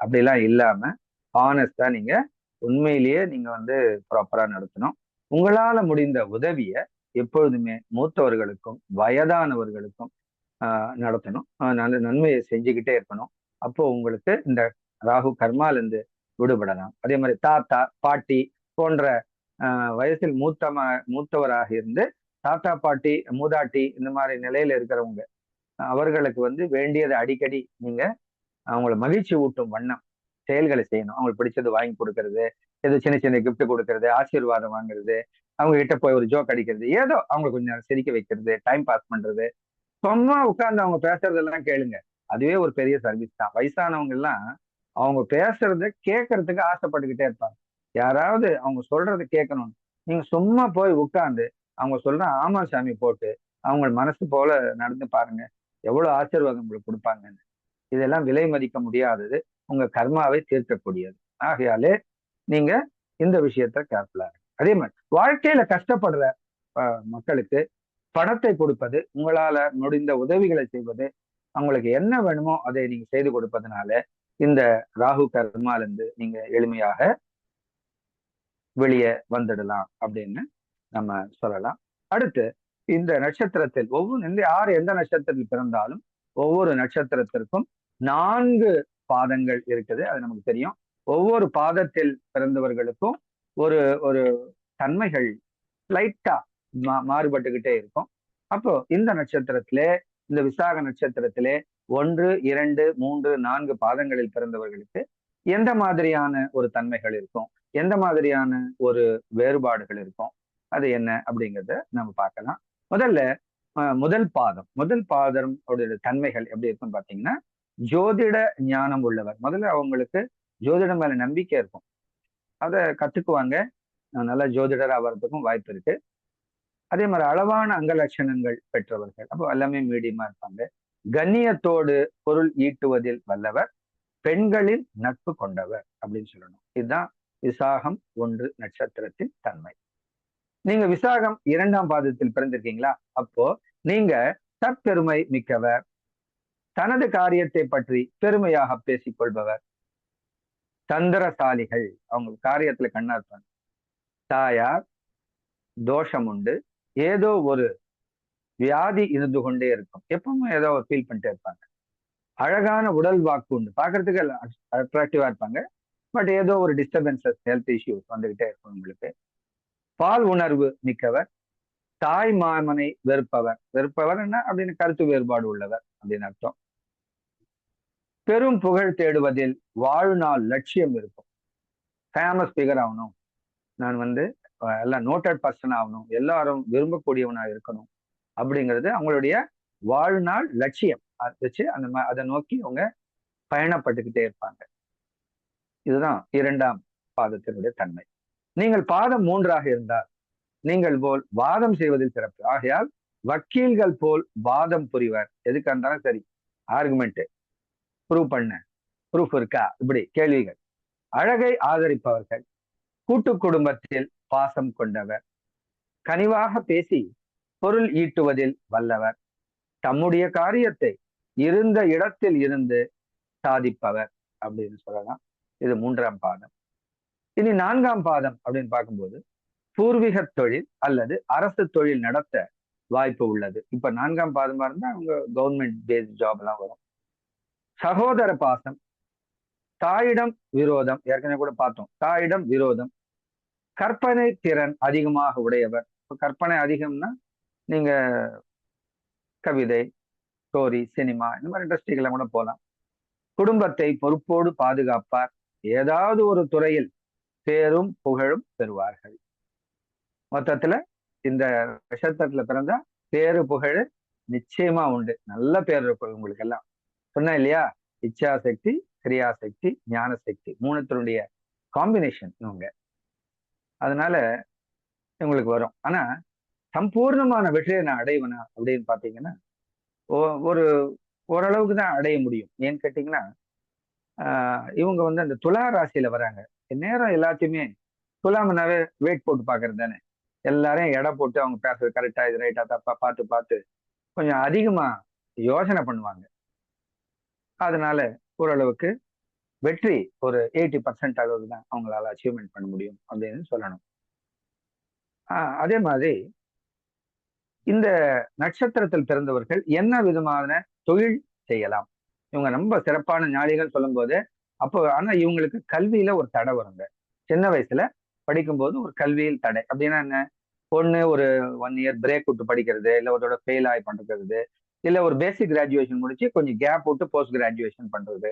அப்படிலாம் இல்லாம ஹானஸ்டா நீங்க உண்மையிலேயே நீங்க வந்து ப்ராப்பரா நடத்தணும். உங்களால முடிந்த உதவிய எப்பொழுதுமே மூத்தவர்களுக்கும் வயதானவர்களுக்கும் நடத்தணும். நல்ல நன்மையை செஞ்சுக்கிட்டே இருக்கணும். அப்போ உங்களுக்கு இந்த ராகு கர்மால இருந்து விடுபடலாம். அதே மாதிரி தாத்தா பாட்டி போன்ற வயசில் மூத்தவராக இருந்து தாத்தா பாட்டி மூதாட்டி இந்த மாதிரி நிலையில இருக்கிறவங்க, அவர்களுக்கு வந்து வேண்டியதை அடிக்கடி நீங்க அவங்கள மகிழ்ச்சி ஊட்டும் வண்ணம் செயல்களை செய்யணும். அவங்களுக்கு பிடிச்சது வாங்கி கொடுக்கறது, ஏதோ சின்ன சின்ன கிஃப்ட் கொடுக்கறது, ஆசீர்வாதம் வாங்குறது, அவங்க கிட்ட போய் ஒரு ஜோக் அடிக்கிறது, ஏதோ அவங்களை கொஞ்சம் நேரம் சிரிக்க வைக்கிறது, டைம் பாஸ் பண்றது. சும்மா உட்கார்ந்து அவங்க பேசுறதெல்லாம் கேளுங்க. அதுவே ஒரு பெரிய சர்வீஸ் தான். வயசானவங்க எல்லாம் அவங்க பேசுறத கேட்கறதுக்கு ஆசைப்பட்டுக்கிட்டே இருப்பாங்க. யாராவது அவங்க சொல்றதை கேட்கணும். நீங்க சும்மா போய் உட்கார்ந்து அவங்க சொல்ற ஆமா சாமி போட்டு அவங்க மனசு போல நடந்து பாருங்க, எவ்வளவு ஆசீர்வாதம் உங்களுக்கு கொடுப்பாங்கன்னு. இதெல்லாம் விலை மதிக்க முடியாதது, உங்க கர்மாவை தீர்க்கக்கூடியது. ஆகையாலே நீங்க இந்த விஷயத்த கேர்ஃபுல்லா இருக்கு. அதே மாதிரி வாழ்க்கையில கஷ்டப்படுற மக்களுக்கு பணத்தை கொடுப்பது, உங்களால முடிந்த உதவிகளை செய்வது, அவங்களுக்கு என்ன வேணுமோ அதை நீங்க செய்து கொடுப்பதனால இந்த ராகு கர்மால இருந்து நீங்க எளிமையாக வெளியே வந்துடலாம் அப்படின்னு நம்ம சொல்லலாம். அடுத்து இந்த நட்சத்திரத்தில் ஒவ்வொரு யார் எந்த நட்சத்திரத்தில் பிறந்தாலும் ஒவ்வொரு நட்சத்திரத்திற்கும் 4 பாதங்கள் இருக்குது. அது நமக்கு தெரியும். ஒவ்வொரு பாதத்தில் பிறந்தவர்களுக்கும் ஒரு ஒரு தன்மைகள் லைட்டா மாறுபட்டுக்கிட்டே இருக்கும். அப்போ இந்த நட்சத்திரத்திலே, இந்த விசாக நட்சத்திரத்திலே 1, 2, 3, 4 பாதங்களில் பிறந்தவர்களுக்கு எந்த மாதிரியான ஒரு தன்மைகள் இருக்கும், எந்த மாதிரியான ஒரு வேறுபாடுகள் இருக்கும், அது என்ன அப்படிங்கிறத நம்ம பார்க்கலாம். முதல் பாதம் தன்மைகள் எப்படி இருக்குன்னு பாத்தீங்கன்னா, ஜோதிட ஞானம் உள்ளவர். முதல்ல அவங்களுக்கு ஜோதிடம் மேல நம்பிக்கை இருக்கும், அதை கத்துக்குவாங்க. நல்ல ஜோதிடர் ஆகிறதுக்கும் வாய்ப்பு இருக்கு. அதே மாதிரி அளவான அங்க லட்சணங்கள் பெற்றவர்கள், அப்போ எல்லாமே மீடியமா இருப்பாங்க. கண்ணியத்தோடு பொருள் ஈட்டுவதில் வல்லவர், பெண்களின் நட்பு கொண்டவர் அப்படின்னு சொல்லணும். இதுதான் விசாகம் 1 நட்சத்திரத்தின் தன்மை. நீங்க விசாகம் 2ஆம் பாதத்தில் பிறந்திருக்கீங்களா, அப்போ நீங்க தற்பெருமை மிக்கவர், தனது காரியத்தை பற்றி பெருமையாக பேசிக் கொள்பவர், தந்திரசாலிகள், அவங்க காரியத்துல கண்ணா இருப்பாங்க. தாயார் தோஷம் உண்டு, ஏதோ ஒரு வியாதி இருந்து கொண்டே இருக்கும், எப்பவுமே ஏதோ ஒரு ஃபீல் பண்ணிட்டே இருப்பாங்க. அழகான உடல் வாக்கு உண்டு, பாக்குறதுக்கு அட்ராக்டிவா இருப்பாங்க, பட் ஏதோ ஒரு டிஸ்டர்பன்சஸ், ஹெல்த் இஷ்யூஸ் வந்துகிட்டே இருக்கும் உங்களுக்கு. பால் உணர்வு மிக்கவர், தாய் மாமனை வெறுப்பவர் என்ன அப்படின்னு கருத்து வேறுபாடு உள்ளவர் அப்படின்னு அர்த்தம். பெரும் புகழ் தேடுவதில் வாழ்நாள் லட்சியம் இருக்கும், ஃபேமஸ் ஃபிகர் ஆகணும், நான் எல்லாம் நோட்டட் பர்சன் ஆகணும், எல்லாரும் விரும்பக்கூடியவனா இருக்கணும் அப்படிங்கிறது அவங்களுடைய வாழ்நாள் லட்சியம். வச்சு அதை நோக்கி அவங்க பயணப்பட்டுக்கிட்டே இருப்பாங்க. இதுதான் 2ஆம் பாதத்தினுடைய தன்மை. நீங்கள் பாதம் 3ஆக இருந்தால் நீங்கள் போல் வாதம் செய்வதில் சிறப்பு. ஆகையால் வக்கீல்கள் போல் வாதம் புரிவர். எதுக்கா இருந்தாலும் சரி, ஆர்குமெண்ட் ப்ரூஃப் இருக்கா, இப்படி கேள்விகள். அழகை ஆதரிப்பவர்கள், கூட்டு குடும்பத்தில் பாசம் கொண்டவர், கனிவாக பேசி பொருள் ஈட்டுவதில் வல்லவர், தம்முடைய காரியத்தை இருந்த இடத்தில் இருந்து சாதிப்பவர் அப்படின்னு சொல்லலாம். இது 3ஆம் பாதம். இனி 4ஆம் பாதம் அப்படின்னு பார்க்கும்போது பூர்வீக தொழில் அல்லது அரசு தொழில் நடத்த வாய்ப்பு உள்ளது. இப்ப 4ஆம் பாதமா இருந்தா அவங்க கவர்மெண்ட் பேஸ்ட் ஜாப் எல்லாம் வரும். சகோதர பாசம், தாயிடம் விரோதம், ஏற்கனவே கூட பார்த்தோம், தாயிடம் விரோதம், கற்பனை திறன் அதிகமாக உடையவர். கற்பனை அதிகம்னா நீங்க கவிதை, ஸ்டோரி, சினிமா, இந்த மாதிரி இண்டஸ்ட்ரிகளை கூட போகலாம். குடும்பத்தை பொறுப்போடு பாதுகாப்பார், ஏதாவது ஒரு துறையில் பேரும் புகழும் பெறுவார்கள். மொத்தத்துல இந்த நட்சத்திரத்துல பிறந்தா பேரு புகழ் நிச்சயமா உண்டு, நல்ல பேர் இருக்கும் உங்களுக்கு எல்லாம். சொன்னா இல்லையா, இச்சா சக்தி, கிரியாசக்தி, ஞான சக்தி, 3த்தினுடைய காம்பினேஷன் இவங்க. அதனால இவங்களுக்கு வரும். ஆனா சம்பூர்ணமான வெற்றியை நான் அடைவேனா அப்படின்னு பாத்தீங்கன்னா ஓரளவுக்கு தான் அடைய முடியும். ஏன்னு கேட்டீங்கன்னா இவங்க அந்த துலா ராசியில வராங்க. நேரம் எல்லாத்தையுமே துலாமனாவே வெயிட் போட்டு பாக்குறது தானே, எல்லாரையும் எடை போட்டு அவங்க பேசுறது கரெக்டா இது ரைட்டா தப்பா பார்த்து கொஞ்சம் அதிகமா யோசனை பண்ணுவாங்க. அதனால ஓரளவுக்கு வெற்றி ஒரு 80% அளவுக்கு தான் அவங்களால அச்சீவ்மெண்ட் பண்ண முடியும் அப்படின்னு சொல்லணும். அதே மாதிரி இந்த நட்சத்திரத்தில் பிறந்தவர்கள் என்ன விதமான தொழில் செய்யலாம்? இவங்க ரொம்ப சிறப்பான ஞானிகள் சொல்லும் போது அப்போ ஆனா இவங்களுக்கு கல்வியில ஒரு தடை வருங்க. சின்ன வயசுல படிக்கும்போது ஒரு கல்வியில் தடை அப்படின்னா என்ன, ஒண்ணு ஒரு 1 இயர் பிரேக் விட்டு படிக்கிறது, இல்லை ஒருத்தோட ஃபெயில் ஆகி பண்றது, இல்லை ஒரு பேசிக் கிராஜுவேஷன் முடிச்சு கொஞ்சம் கேப் விட்டு போஸ்ட் கிராஜுவேஷன் பண்றது,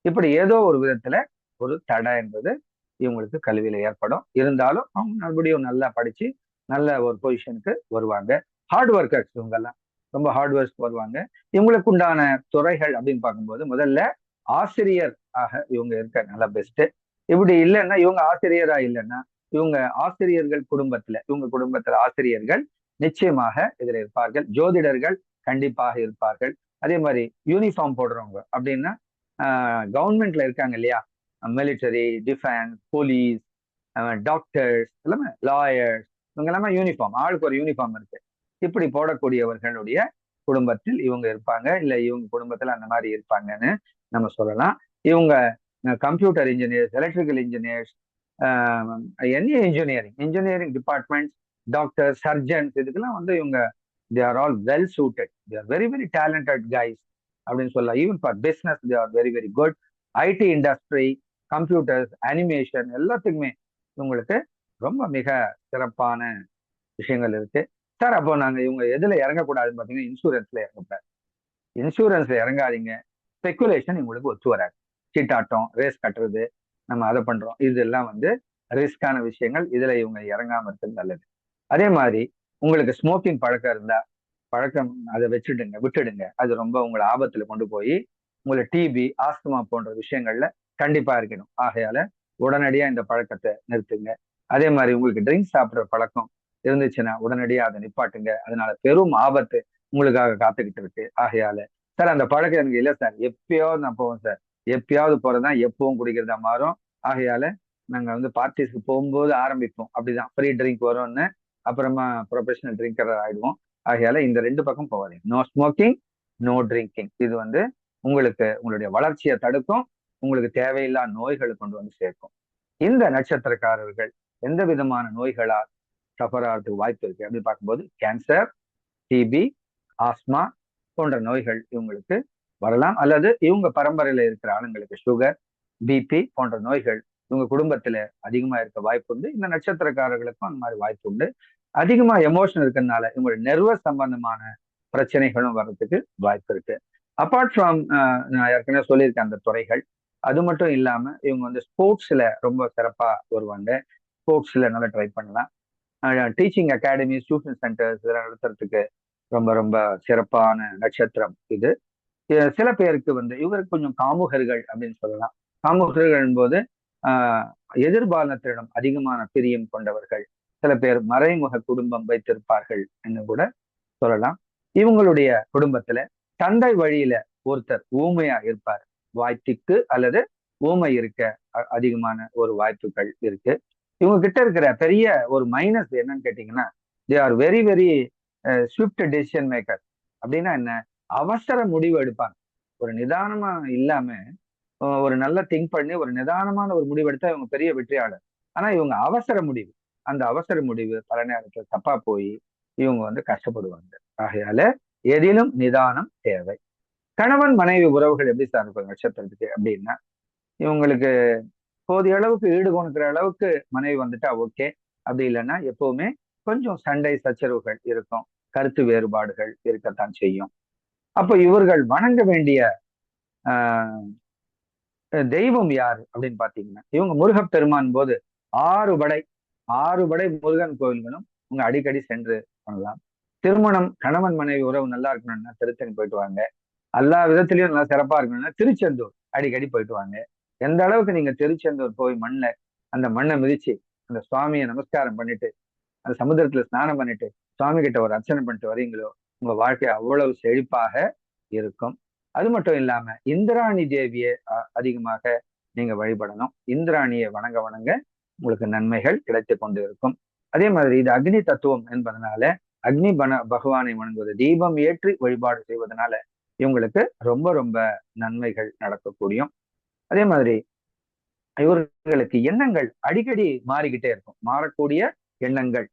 இப்படி ஏதோ ஒரு விதத்துல ஒரு தடை என்பது இவங்களுக்கு கல்வியில ஏற்படும். இருந்தாலும் அவங்க மறுபடியும் நல்லா படிச்சு நல்ல ஒரு பொசிஷனுக்கு வருவாங்க. ஹார்ட் ஒர்க்கர்ஸ் இவங்க எல்லாம் ரொம்ப ஹார்ட் ஒர்க் வருவாங்க. இவங்களுக்கு உண்டான துறைகள் அப்படின்னு பார்க்கும்போது முதல்ல ஆசிரியர் ஆக இவங்க இருக்க நல்லா பெஸ்ட். இப்படி இல்லைன்னா இவங்க ஆசிரியரா இல்லைன்னா இவங்க ஆசிரியர்கள் குடும்பத்துல இவங்க குடும்பத்துல ஆசிரியர்கள் நிச்சயமாக இதுல இருப்பார்கள். ஜோதிடர்கள் கண்டிப்பாக இருப்பார்கள். அதே மாதிரி யூனிஃபார்ம் போடுறவங்க அப்படின்னா கவர்மெண்ட்ல இருக்காங்க இல்லையா, மிலிட்டரி, டிஃபென்ஸ், போலீஸ், டாக்டர்ஸ், எல்லாமே லாயர்ஸ், இவங்க எல்லாமே யூனிஃபார்ம், ஆளுக்கு ஒரு யூனிஃபார்ம் இருக்கு. இப்படி போடக்கூடியவர்களுடைய குடும்பத்தில் இவங்க இருப்பாங்க, இல்ல இவங்க குடும்பத்துல அந்த மாதிரி இருப்பாங்கன்னு நம்ம சொல்லலாம். இவங்க computer engineers, electrical engineers, any engineering departments, doctor, surgeons, இதுக்கெல்லாம் வந்து இவங்க they are all well suited, they are very very talented guys அப்படின்னு சொல்லலாம். Even for business they are very very good. IT industry, computers, animation எல்லாத்துக்குமே இவங்களுக்கு ரொம்ப மிக சிறப்பான விஷயங்கள் இருக்கு. சார் அப்போ நாங்க இவங்க எதுல இறங்கக்கூடாதுன்னு பாத்தீங்கன்னா இன்சூரன்ஸ்ல இறங்கக்கூடாது. இன்சூரன்ஸ்ல இறங்காதீங்க. ஸ்பெக்குலேஷன் உங்களுக்கு ஒத்து வராது. சீட்டாட்டம், ரேஸ் கட்டுறது, நம்ம அதை பண்றோம், இதெல்லாம் வந்து ரிஸ்கான விஷயங்கள். இதுல இவங்க இறங்காம இருக்கிறது நல்லது. அதே மாதிரி உங்களுக்கு ஸ்மோக்கிங் பழக்கம் இருந்தா பழக்கம் அதை விட்டுடுங்க. அது ரொம்ப உங்களை ஆபத்துல கொண்டு போய் உங்களை டிபி, ஆஸ்துமா போன்ற விஷயங்கள்ல கண்டிப்பா இருக்கணும். ஆகையால உடனடியா இந்த பழக்கத்தை நிறுத்துங்க. அதே மாதிரி உங்களுக்கு ட்ரிங்க்ஸ் சாப்பிட்ற பழக்கம் இருந்துச்சுன்னா உடனடியா அதை நிப்பாட்டுங்க. அதனால பெரும் ஆபத்து உங்களுக்காக காத்துக்கிட்டு இருக்கு. ஆகையால சார் அந்த பழக்கம் எனக்கு இல்லை சார், எப்பயாவது நான் போவேன் சார், எப்பயாவது போறதுதான் எப்பவும் குடிக்கிறதா மாறும். ஆகையால நாங்க வந்து பார்ட்டிஸ்க்கு போகும்போது ஆரம்பிப்போம் அப்படிதான், ஃப்ரீ ட்ரிங்க் வரும்னு, அப்புறமா ப்ரொஃபஷனல் ட்ரிங்கர் ஆயிடுவோம். ஆகையால இந்த 2 பக்கம் போவாதீங்க. No smoking, no drinking. இது வந்து உங்களுக்கு உங்களுடைய வளர்ச்சியை தடுக்கும், உங்களுக்கு தேவையில்லா நோய்களை கொண்டு வந்து சேர்க்கும். இந்த நட்சத்திரக்காரர்கள் எந்த விதமான நோய்களால் சஃபர் ஆகிறதுக்கு வாய்ப்பு இருக்கு அப்படின்னு பார்க்கும்போது கேன்சர், டிபி, ஆஸ்மா போன்ற நோய்கள் இவங்களுக்கு வரலாம். அல்லது இவங்க பரம்பரையில இருக்கிற ஆளுங்களுக்கு சுகர், பிபி போன்ற நோய்கள் இவங்க குடும்பத்துல அதிகமா இருக்க வாய்ப்பு உண்டு. இந்த நட்சத்திரக்காரர்களுக்கும் அந்த மாதிரி வாய்ப்பு உண்டு. அதிகமா எமோஷன் இருக்கிறதுனால இவங்களுடைய நெர்வஸ் சம்பந்தமான பிரச்சனைகளும் வர்றதுக்கு வாய்ப்பு இருக்கு. அப்பார்ட் ஃப்ரம் நான் ஏற்கனவே சொல்லியிருக்கேன் அந்த துறைகள், அது மட்டும் இல்லாம இவங்க வந்து ஸ்போர்ட்ஸ்ல ரொம்ப சிறப்பா வருவாங்க. ஸ்போர்ட்ஸ்ல நல்லா ட்ரை பண்ணலாம். டீச்சிங் அகாடமிஸ், டியூஷன் சென்டர்ஸ் இதெல்லாம் நடத்துறதுக்கு ரொம்ப ரொம்ப சிறப்பான நட்சத்திரம் இது. சில பேருக்கு வந்து இவருக்கு கொஞ்சம் காமுகர்கள் அப்படின்னு சொல்லலாம். காமுகர்கள் போது எதிர்பாலனத்திடம் அதிகமான பிரியம் கொண்டவர்கள். சில பேர் மறைமுக குடும்பம் வைத்திருப்பார்கள் என்று கூட சொல்லலாம். இவங்களுடைய குடும்பத்துல தந்தை வழியில ஒருத்தர் ஊமையா இருப்பார். வாய்த்திக்கு அல்லது ஊமை இருக்க அதிகமான ஒரு வாய்ப்புகள் இருக்கு. இவங்க கிட்ட இருக்கிற பெரிய ஒரு மைனஸ் என்னன்னு கேட்டீங்கன்னா, they are very very Swift decision maker. அப்படின்னா என்ன, அவசர முடிவு எடுப்பாங்க. ஒரு நிதானமா இல்லாம ஒரு நல்ல திங்க் பண்ணி ஒரு நிதானமான ஒரு முடிவு எடுத்தா இவங்க பெரிய வெற்றியாளர். ஆனா இவங்க அவசர முடிவு, அந்த அவசர முடிவு பல நேரத்துல தப்பா போய் இவங்க வந்து கஷ்டப்படுவாங்க. ஆகையால எதிலும் நிதானம் தேவை. கணவன் மனைவி உறவுகள் எப்படி சார் இருப்பாங்க நட்சத்திரத்துக்கு அப்படின்னா, இவங்களுக்கு போதிய அளவுக்கு ஈடு கொடுக்கிற அளவுக்கு மனைவி வந்துட்டா ஓகே. அப்படி இல்லைன்னா எப்பவுமே கொஞ்சம் சண்டை சச்சரவுகள் இருக்கும், கருத்து வேறுபாடுகள் இருக்கத்தான் செய்யும். அப்போ இவர்கள் வணங்க வேண்டிய தெய்வம் யாரு அப்படின்னு பாத்தீங்கன்னா, இவங்க முருகப்பெருமான் போது 6 படை முருகன் கோயில்களும் உங்க அடிக்கடி சென்று பண்ணலாம். திருமணம், கணவன் மனைவி உறவு நல்லா இருக்கணும்னா திருத்தணி போயிட்டு வாங்க. எல்லா விதத்திலயும் நல்லா சிறப்பா இருக்கணும்னா திருச்செந்தூர் அடிக்கடி போயிட்டு வாங்க. எந்த அளவுக்கு நீங்க திருச்செந்தூர் போய் அந்த மண்ணை மிதிச்சு அந்த சுவாமியை நமஸ்காரம் பண்ணிட்டு அந்த சமுத்திரத்துல ஸ்நானம் பண்ணிட்டு சுவாமி கிட்ட ஒரு அர்ச்சனை பண்ணிட்டு வரீங்களோ உங்க வாழ்க்கை அவ்வளவு செழிப்பாக இருக்கும். அது மட்டும் இல்லாம இந்திராணி தேவியை அதிகமாக நீங்க வழிபடணும். இந்திராணியை வணங்க உங்களுக்கு நன்மைகள் கிடைத்து கொண்டு இருக்கும். அதே மாதிரி இது அக்னி தத்துவம் என்பதனால அக்னி பகவானை வணங்குவது, தீபம் ஏற்றி வழிபாடு செய்வதனால இவங்களுக்கு ரொம்ப ரொம்ப நன்மைகள் நடக்கக்கூடியும். அதே மாதிரி இவர்களுக்கு எண்ணங்கள் அடிக்கடி மாறிக்கிட்டே இருக்கும். மாறக்கூடிய எண்ணங்கள்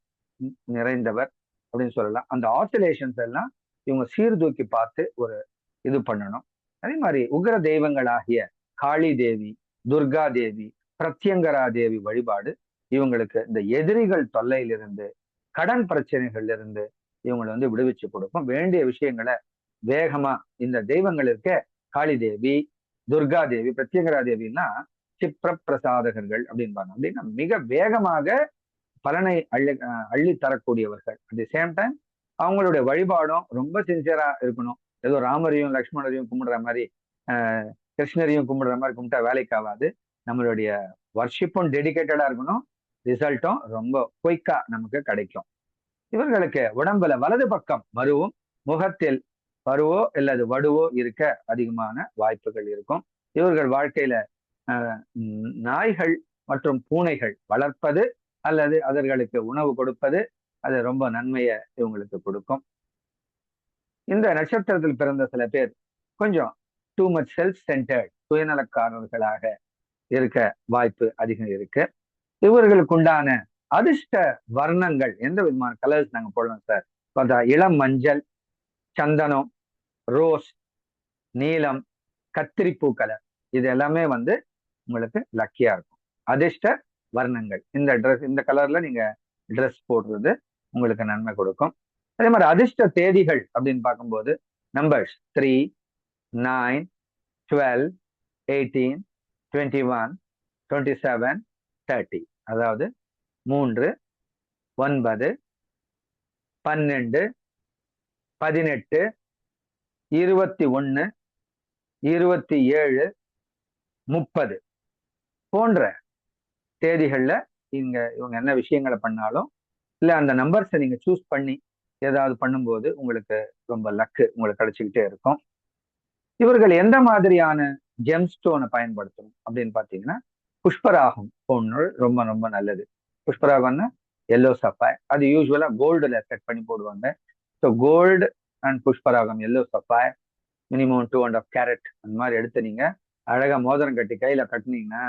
நிறைந்தவர் அப்படின்னு சொல்லலாம். அந்த ஆசிலேஷன்ஸ் எல்லாம் இவங்க சீர்தூக்கி பார்த்து ஒரு இது பண்ணணும். அதே மாதிரி உக்ர தெய்வங்களாகிய காளி தேவி, துர்கா தேவி, பிரத்யங்கரா தேவி வழிபாடு இவங்களுக்கு இந்த எதிரிகள் தொல்லையிலிருந்து, கடன் பிரச்சனைகள்ல இருந்து இவங்களை வந்து விடுவிச்சு கொடுக்கும். வேண்டிய விஷயங்களை வேகமா இந்த தெய்வங்கள் இருக்க காளி தேவி, துர்கா தேவி, பிரத்யங்கரா தேவின்னா சிப்ர பிரசாதகர்கள் அப்படின்பாங்க. அப்படின்னா மிக வேகமாக பலனை அள்ளி தரக்கூடியவர்கள். அட் தி சேம் டைம் அவங்களுடைய வழிபாடும் ரொம்ப சின்சியரா இருக்கணும். ஏதோ ராமரையும் லக்ஷ்மணரையும் கும்பிடுற மாதிரி கிருஷ்ணரையும் கும்பிடுற மாதிரி கும்பிட்டா வேலைக்கு ஆகாது. நம்மளுடைய வர்ஷிப்பும் டெடிகேட்டடா இருக்கணும், ரிசல்ட்டும் ரொம்ப குயிக்கா நமக்கு கிடைக்கும். இவர்களுக்கு உடம்புல வலது பக்கம் மருவும், முகத்தில் பருவோ அல்லது வடுவோ இருக்க அதிகமான வாய்ப்புகள் இருக்கும். இவர்கள் வாழ்க்கையில நாய்கள் மற்றும் பூனைகள் வளர்ப்பது அல்லது அவர்களுக்கு உணவு கொடுப்பது அது ரொம்ப நன்மையை இவங்களுக்கு கொடுக்கும். இந்த நட்சத்திரத்தில் பிறந்த சில பேர் கொஞ்சம் டூ மச் செல்ஃப் சென்டர்ட், சுயநலக்காரர்களாக இருக்க வாய்ப்பு அதிகம் இருக்கு. இவர்களுக்கு உண்டான அதிர்ஷ்ட வர்ணங்கள் எந்த விதமான கலர்ஸ் நாங்க போடலாம் சார் பார்த்தா இளம் மஞ்சள், சந்தனம், ரோஸ், நீலம், கத்திரிப்பூ கலர், இது எல்லாமே உங்களுக்கு லக்கியா இருக்கும். அதிர்ஷ்ட வர்ணங்கள் இந்த கலர்ல நீங்க ட்ரெஸ் போடுறது உங்களுக்கு நன்மை கொடுக்கும். அதே மாதிரி அதிர்ஷ்ட தேதிகள் அப்படின்னு பார்க்கும்போது நம்பர்ஸ் 3, 9, 12, 18, 21, 27, 30. அதாவது 3, 9, 12, 18, 21, 27, 30 போன்ற தேதிகள்ல இவங்க என்ன விஷயங்களை பண்ணாலும் இல்ல அந்த நம்பர்ஸை நீங்க சூஸ் பண்ணி ஏதாவது பண்ணும்போது உங்களுக்கு ரொம்ப லக்கு உங்களுக்கு கிடைச்சிக்கிட்டே இருக்கும். இவர்கள் எந்த மாதிரியான ஜெம்ஸ்டோனை பயன்படுத்தணும் அப்படின்னு பாத்தீங்கன்னா புஷ்பராகம் பொண்ணு ரொம்ப ரொம்ப நல்லது. புஷ்பராகம்னா எல்லோ சஃபயர், அது யூஸ்வலா கோல்டுல செட் பண்ணி போடுவாங்க. ஸோ கோல்டு அண்ட் புஷ்பராகம் எல்லோ சஃபயர் மினிமம் 2.5 கேரட் அந்த மாதிரி எடுத்து நீங்க அழகா மோதிரம் கட்டி கையில கட்டினீங்கன்னா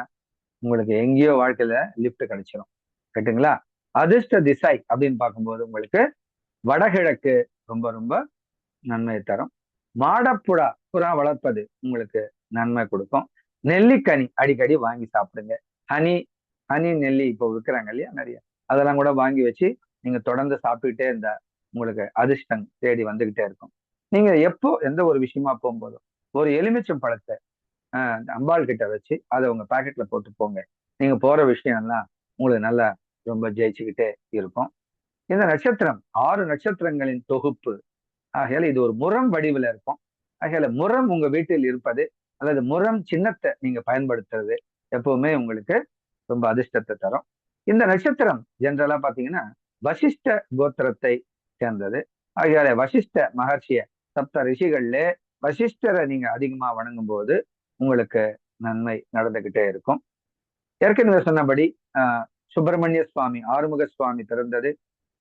உங்களுக்கு எங்கேயோ வாழ்க்கையில லிஃப்ட் கிடைச்சிடும். கட்டுங்களா? அதிர்ஷ்ட திசை அப்படின்னு பார்க்கும்போது உங்களுக்கு வடகிழக்கு ரொம்ப ரொம்ப நன்மையை தரும். புறா வளர்ப்பது உங்களுக்கு நன்மை கொடுக்கும். நெல்லிக்கனி அடிக்கடி வாங்கி சாப்பிடுங்க. ஹனி நெல்லி இப்போ விற்கிறாங்க இல்லையா நிறைய, அதெல்லாம் கூட வாங்கி வச்சு நீங்க தொடர்ந்து சாப்பிட்டுக்கிட்டே இருந்தா உங்களுக்கு அதிர்ஷ்டம் தேடி வந்துகிட்டே இருக்கும். நீங்க எப்போ எந்த ஒரு விஷயமா போகும்போதும் ஒரு எலுமிச்சம் பழத்தை அம்பாள் கிட்ட வச்சு அதை உங்க பாக்கெட்ல போட்டு போங்க. நீங்க போற விஷயம் எல்லாம் உங்களுக்கு நல்லா ரொம்ப ஜெயிச்சுக்கிட்டே இருக்கும். இந்த நட்சத்திரம் 6 நட்சத்திரங்களின் தொகுப்பு. ஆகையால இது ஒரு முறம் வடிவில் இருக்கும். ஆகையால முறம் உங்க வீட்டில் இருப்பது அல்லது முறம் சின்னத்தை நீங்க பயன்படுத்துறது எப்பவுமே உங்களுக்கு ரொம்ப அதிர்ஷ்டத்தை தரும். இந்த நட்சத்திரம் ஜென்ரலா பாத்தீங்கன்னா வசிஷ்ட கோத்திரத்தை சேர்ந்தது. ஆகையால வசிஷ்ட மகர்ஷிய சப்த ரிஷிகள்ல வசிஷ்டரை நீங்க அதிகமா வணங்கும் போது உங்களுக்கு நன்மை நடந்துகிட்டே இருக்கும். ஏற்கனவே சொன்னபடி சுப்பிரமணிய சுவாமி, ஆறுமுக சுவாமி பிறந்தது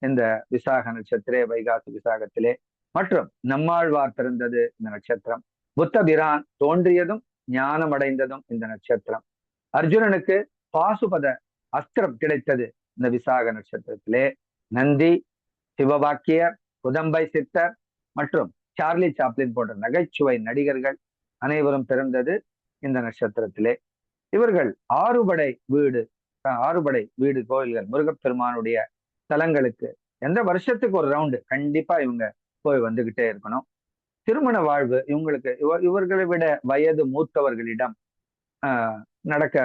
இந்த விசாக நட்சத்திரே, வைகாசி விசாகத்திலே. மற்றும் நம்மாழ்வார் பிறந்தது இந்த நட்சத்திரம். புத்தபிரான் தோன்றியதும் ஞானம் அடைந்ததும் இந்த நட்சத்திரம். அர்ஜுனனுக்கு பாசுபத அஸ்திரம் கிடைத்தது இந்த விசாக நட்சத்திரத்திலே. நந்தி, சிவபாக்கியர், குதம்பை சித்தர் மற்றும் சார்லி சாப்ளின் போன்ற நகைச்சுவை நடிகர்கள் அனைவரும் பிறந்தது இந்த நட்சத்திரத்திலே. இவர்கள் ஆறுபடை வீடு கோயில்கள், முருகப்பெருமானுடைய தலங்களுக்கு எந்த வருஷத்துக்கு ஒரு ரவுண்டு கண்டிப்பா இவங்க போய் வந்துகிட்டே இருக்கணும். திருமண வாழ்வு இவர்களை விட வயது மூத்தவர்களிடம் நடக்க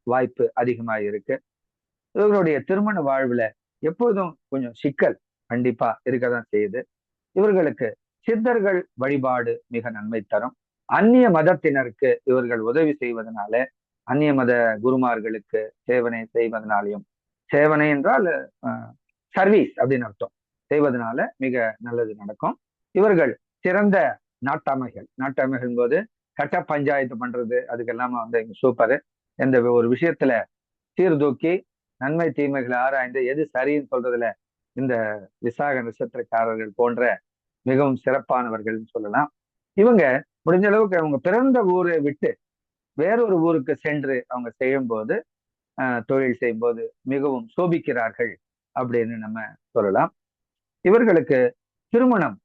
வாய்ப்பு அதிகமா இருக்கு. இவர்களுடைய திருமண வாழ்வுல எப்போதும் கொஞ்சம் சிக்கல் கண்டிப்பா இருக்கதான் செய்யுது. இவர்களுக்கு சித்தர்கள் வழிபாடு மிக நன்மை தரும். அந்நிய மதத்தினருக்கு இவர்கள் உதவி செய்வதனால, அந்நிய மத குருமார்களுக்கு சேவனை செய்வதனாலையும், சேவனை என்றால் சர்வீஸ் அப்படின்னு அர்த்தம், செய்வதனால மிக நல்லது நடக்கும். இவர்கள் சிறந்த நாட்டாமைகள் போது கட்ட பஞ்சாயத்து பண்றது அதுக்கெல்லாம் சூப்பரு. எந்த ஒரு விஷயத்துல சீர்தூக்கி நன்மை தீமைகளை ஆராய்ந்து எது சரின்னு சொல்றதுல இந்த விசாக நட்சத்திரக்காரர்கள் போன்ற மிகவும் சிறப்பானவர்கள் சொல்லலாம். இவங்க முடிஞ்ச அளவுக்கு அவங்க பிறந்த ஊரை விட்டு வேறொரு ஊருக்கு சென்று அவங்க செய்யும் போது தொழில் செய்யும் போது மிகவும் சோபிக்கிறார்கள் அப்படின்னு நம்ம சொல்லலாம். இவர்களுக்கு திருமணம்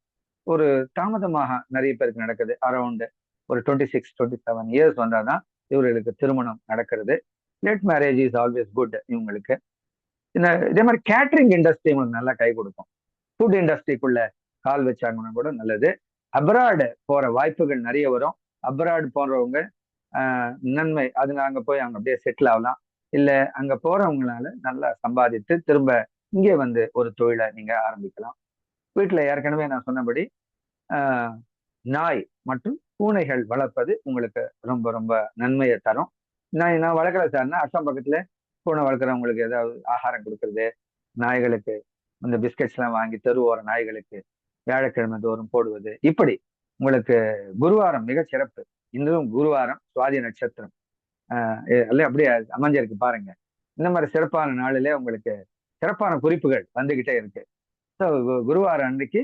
ஒரு தாமதமாக நிறைய பேருக்கு நடக்குது. அரௌண்ட் ஒரு 26-27 இயர்ஸ் வந்தாதான் இவர்களுக்கு திருமணம் நடக்கிறது. Late marriage is always good. இவங்களுக்கு இதே மாதிரி கேட்டரிங் இண்டஸ்ட்ரி இவங்களுக்கு நல்லா கை கொடுக்கும். ஃபுட் இண்டஸ்ட்ரிக்குள்ள கால் வச்சாங்கன்னா கூட நல்லது. அப்ராடு போற வாய்ப்புகள் நிறைய வரும். அப்ராடு போன்றவங்க நன்மை. அதுங்க அங்க போய் அவங்க அப்படியே செட்டில் ஆகலாம். இல்ல அங்க போறவங்களால நல்லா சம்பாதித்து திரும்ப இங்கே வந்து ஒரு தொழிலை நீங்க ஆரம்பிக்கலாம். வீட்டுல ஏற்கனவே நான் சொன்னபடி ஆஹ் நாய் மற்றும் பூனைகள் வளர்ப்பது உங்களுக்கு ரொம்ப ரொம்ப நன்மையை தரும். நான் வளர்க்குற சார்னா அக்கம் பக்கத்துல பூனை வளர்க்குறவங்களுக்கு ஏதாவது ஆகாரம் கொடுக்கறது, நாய்களுக்கு இந்த பிஸ்கட்ஸ் எல்லாம் வாங்கி தெருவோர நாய்களுக்கு வியாழக்கிழமை தோறும் போடுவது, இப்படி உங்களுக்கு குருவாரம் மிக சிறப்பு. இன்னும் குருவாரம் சுவாதி நட்சத்திரம் அல்ல அப்படியே அமைஞ்சிருக்கு பாருங்க. இந்த மாதிரி சிறப்பான நாளிலே உங்களுக்கு சிறப்பான குறிப்புகள் வந்துகிட்டே இருக்கு. ஸோ குருவாரம் அன்னைக்கு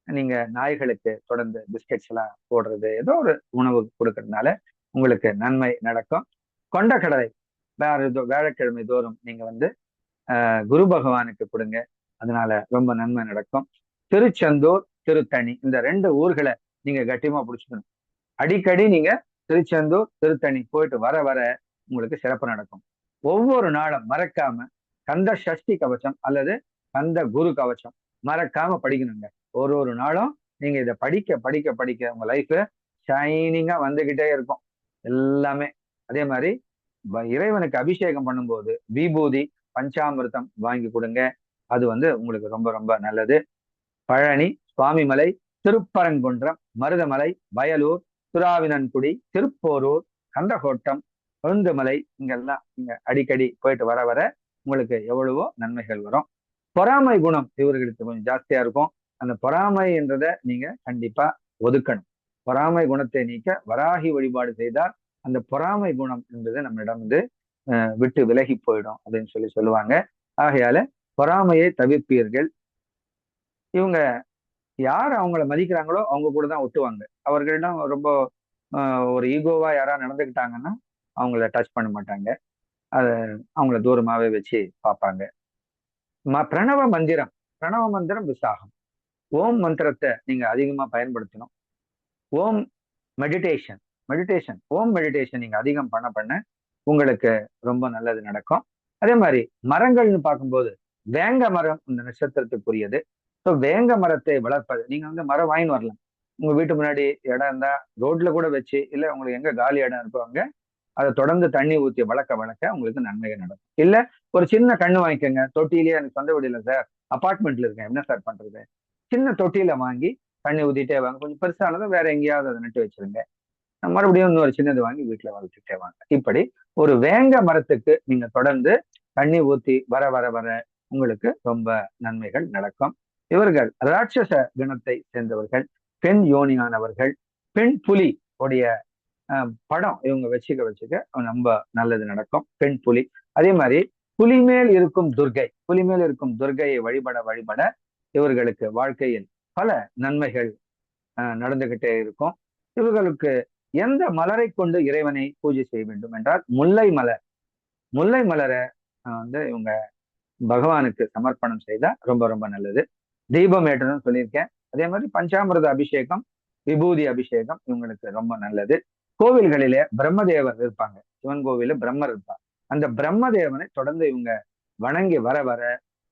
நீங்க நாய்களுக்கு தொடர்ந்து பிஸ்கெட்ஸ் எல்லாம் போடுறது, ஏதோ ஒரு உணவு கொடுக்கறதுனால உங்களுக்கு நன்மை நடக்கும். கொண்டக்கடலை வியாழக்கிழமை தோறும் நீங்க வந்து குரு பகவானுக்கு கொடுங்க, அதனால ரொம்ப நன்மை நடக்கும். திருச்செந்தூர், திருத்தணி இந்த 2 ஊர்களை நீங்க கட்டியமா பிடிச்சிக்கணும். அடிக்கடி நீங்க திருச்செந்தூர், திருத்தணி போயிட்டு வர வர உங்களுக்கு சிறப்பு நடக்கும். ஒவ்வொரு நாளும் மறக்காம கந்த சஷ்டி கவச்சம் அல்லது கந்த குரு கவச்சம் மறக்காம படிக்கணுங்க. ஒரு நாளும் நீங்க இதை படிக்க படிக்க படிக்க உங்க லைஃப் ஷைனிங்கா வந்துகிட்டே இருக்கும் எல்லாமே. அதே மாதிரி இறைவனுக்கு அபிஷேகம் பண்ணும்போது விபூதி பஞ்சாமிர்தம் வாங்கி கொடுங்க, அது வந்து உங்களுக்கு ரொம்ப ரொம்ப நல்லது. பழனி, சுவாமிமலை, திருப்பரங்குன்றம், மருதமலை, வயலூர், துராவினன்குடி, திருப்போரூர், கந்தகோட்டம், கொழுந்துமலை இங்கெல்லாம் நீங்க அடிக்கடி போயிட்டு வர வர உங்களுக்கு எவ்வளவோ நன்மைகள் வரும். பொறாமை குணம் இவர்களுக்கு கொஞ்சம் ஜாஸ்தியா இருக்கும். அந்த பொறாமைன்றதை நீங்க கண்டிப்பா ஒதுக்கணும். பொறாமை குணத்தை நீக்க வராகி வழிபாடு செய்தால் அந்த பொறாமை குணம் என்பது நம்மிடம் வந்து விட்டு விலகி போயிடும் அப்படின்னு சொல்லுவாங்க. ஆகையால பொறாமையை தவிர்ப்பீர்கள். இவங்க யார் அவங்கள மதிக்கிறாங்களோ அவங்க கூட தான் ஒட்டுவாங்க. அவர்களிடம் ரொம்ப ஒரு ஈகோவா யாராவது நடந்துக்கிட்டாங்கன்னா அவங்கள டச் பண்ண மாட்டாங்க, அவங்கள தூரமாவே வச்சு பார்ப்பாங்க. பிரணவ மந்திரம் விசாகம். ஓம் மந்திரத்தை நீங்க அதிகமா பயன்படுத்தணும். ஓம் மெடிடேஷன் ஓம் மெடிடேஷன் நீங்க அதிகம் பண்ண உங்களுக்கு ரொம்ப நல்லது நடக்கும். அதே மாதிரி மரங்கள்னு பார்க்கும்போது வேங்க மரம் இந்த நட்சத்திரத்துக்குரியது. ஸோ வேங்க மரத்தை வளர்ப்பது, நீங்க வந்து மரம் வாங்கின்னு வரலாம். உங்க வீட்டு முன்னாடி இடம் இருந்தா ரோட்ல கூட வச்சு, இல்லை உங்களுக்கு எங்க காலி இடம் இருப்பாங்க அதை தொடர்ந்து தண்ணி ஊற்றி வளர்க்க உங்களுக்கு நன்மைகள் நடக்கும். இல்ல ஒரு சின்ன கண்ணு வாங்கிக்கோங்க. தொட்டிலேயே எனக்கு சொந்த வீடு இல்லை சார், அபார்ட்மெண்ட்ல இருக்கேன், என்ன சார் பண்றது, சின்ன தொட்டியில வாங்கி தண்ணி ஊத்திட்டே வாங்க. கொஞ்சம் பெருசானதும் வேற எங்கேயாவது அதை நட்டு வச்சிருங்க. மறுபடியும் இன்னொரு சின்னது வாங்கி வீட்டுல வளர்த்துட்டே வாங்க. இப்படி ஒரு வேங்க மரத்துக்கு நீங்க தொடர்ந்து தண்ணி ஊத்தி வர வர வர உங்களுக்கு ரொம்ப நன்மைகள் நடக்கும். இவர்கள் ராட்சச குணத்தை சேர்ந்தவர்கள், பெண் யோனியானவர்கள். பெண் புலி உடைய படம் இவங்க வச்சுக்க ரொம்ப நல்லது நடக்கும். பெண் புலி. அதே மாதிரி புலிமேல் இருக்கும் துர்கையை வழிபட இவர்களுக்கு வாழ்க்கையில் பல நன்மைகள் நடந்துகிட்டே இருக்கும். இவர்களுக்கு எந்த மலரை கொண்டு இறைவனை பூஜை செய்ய வேண்டும் என்றால் முல்லை மலரை வந்து இவங்க பகவானுக்கு சமர்ப்பணம் செய்தா ரொம்ப ரொம்ப நல்லது. தீபம் ஏற்றணும்னு சொல்லியிருக்கேன். அதே மாதிரி பஞ்சாமிர்த அபிஷேகம், விபூதி அபிஷேகம் இவங்களுக்கு ரொம்ப நல்லது. கோவில்களிலே பிரம்மதேவர் இருப்பாங்க, சிவன் கோவில பிரம்மர் இருப்பாங்க. அந்த பிரம்மதேவனை தொடர்ந்து இவங்க வணங்கி வர வர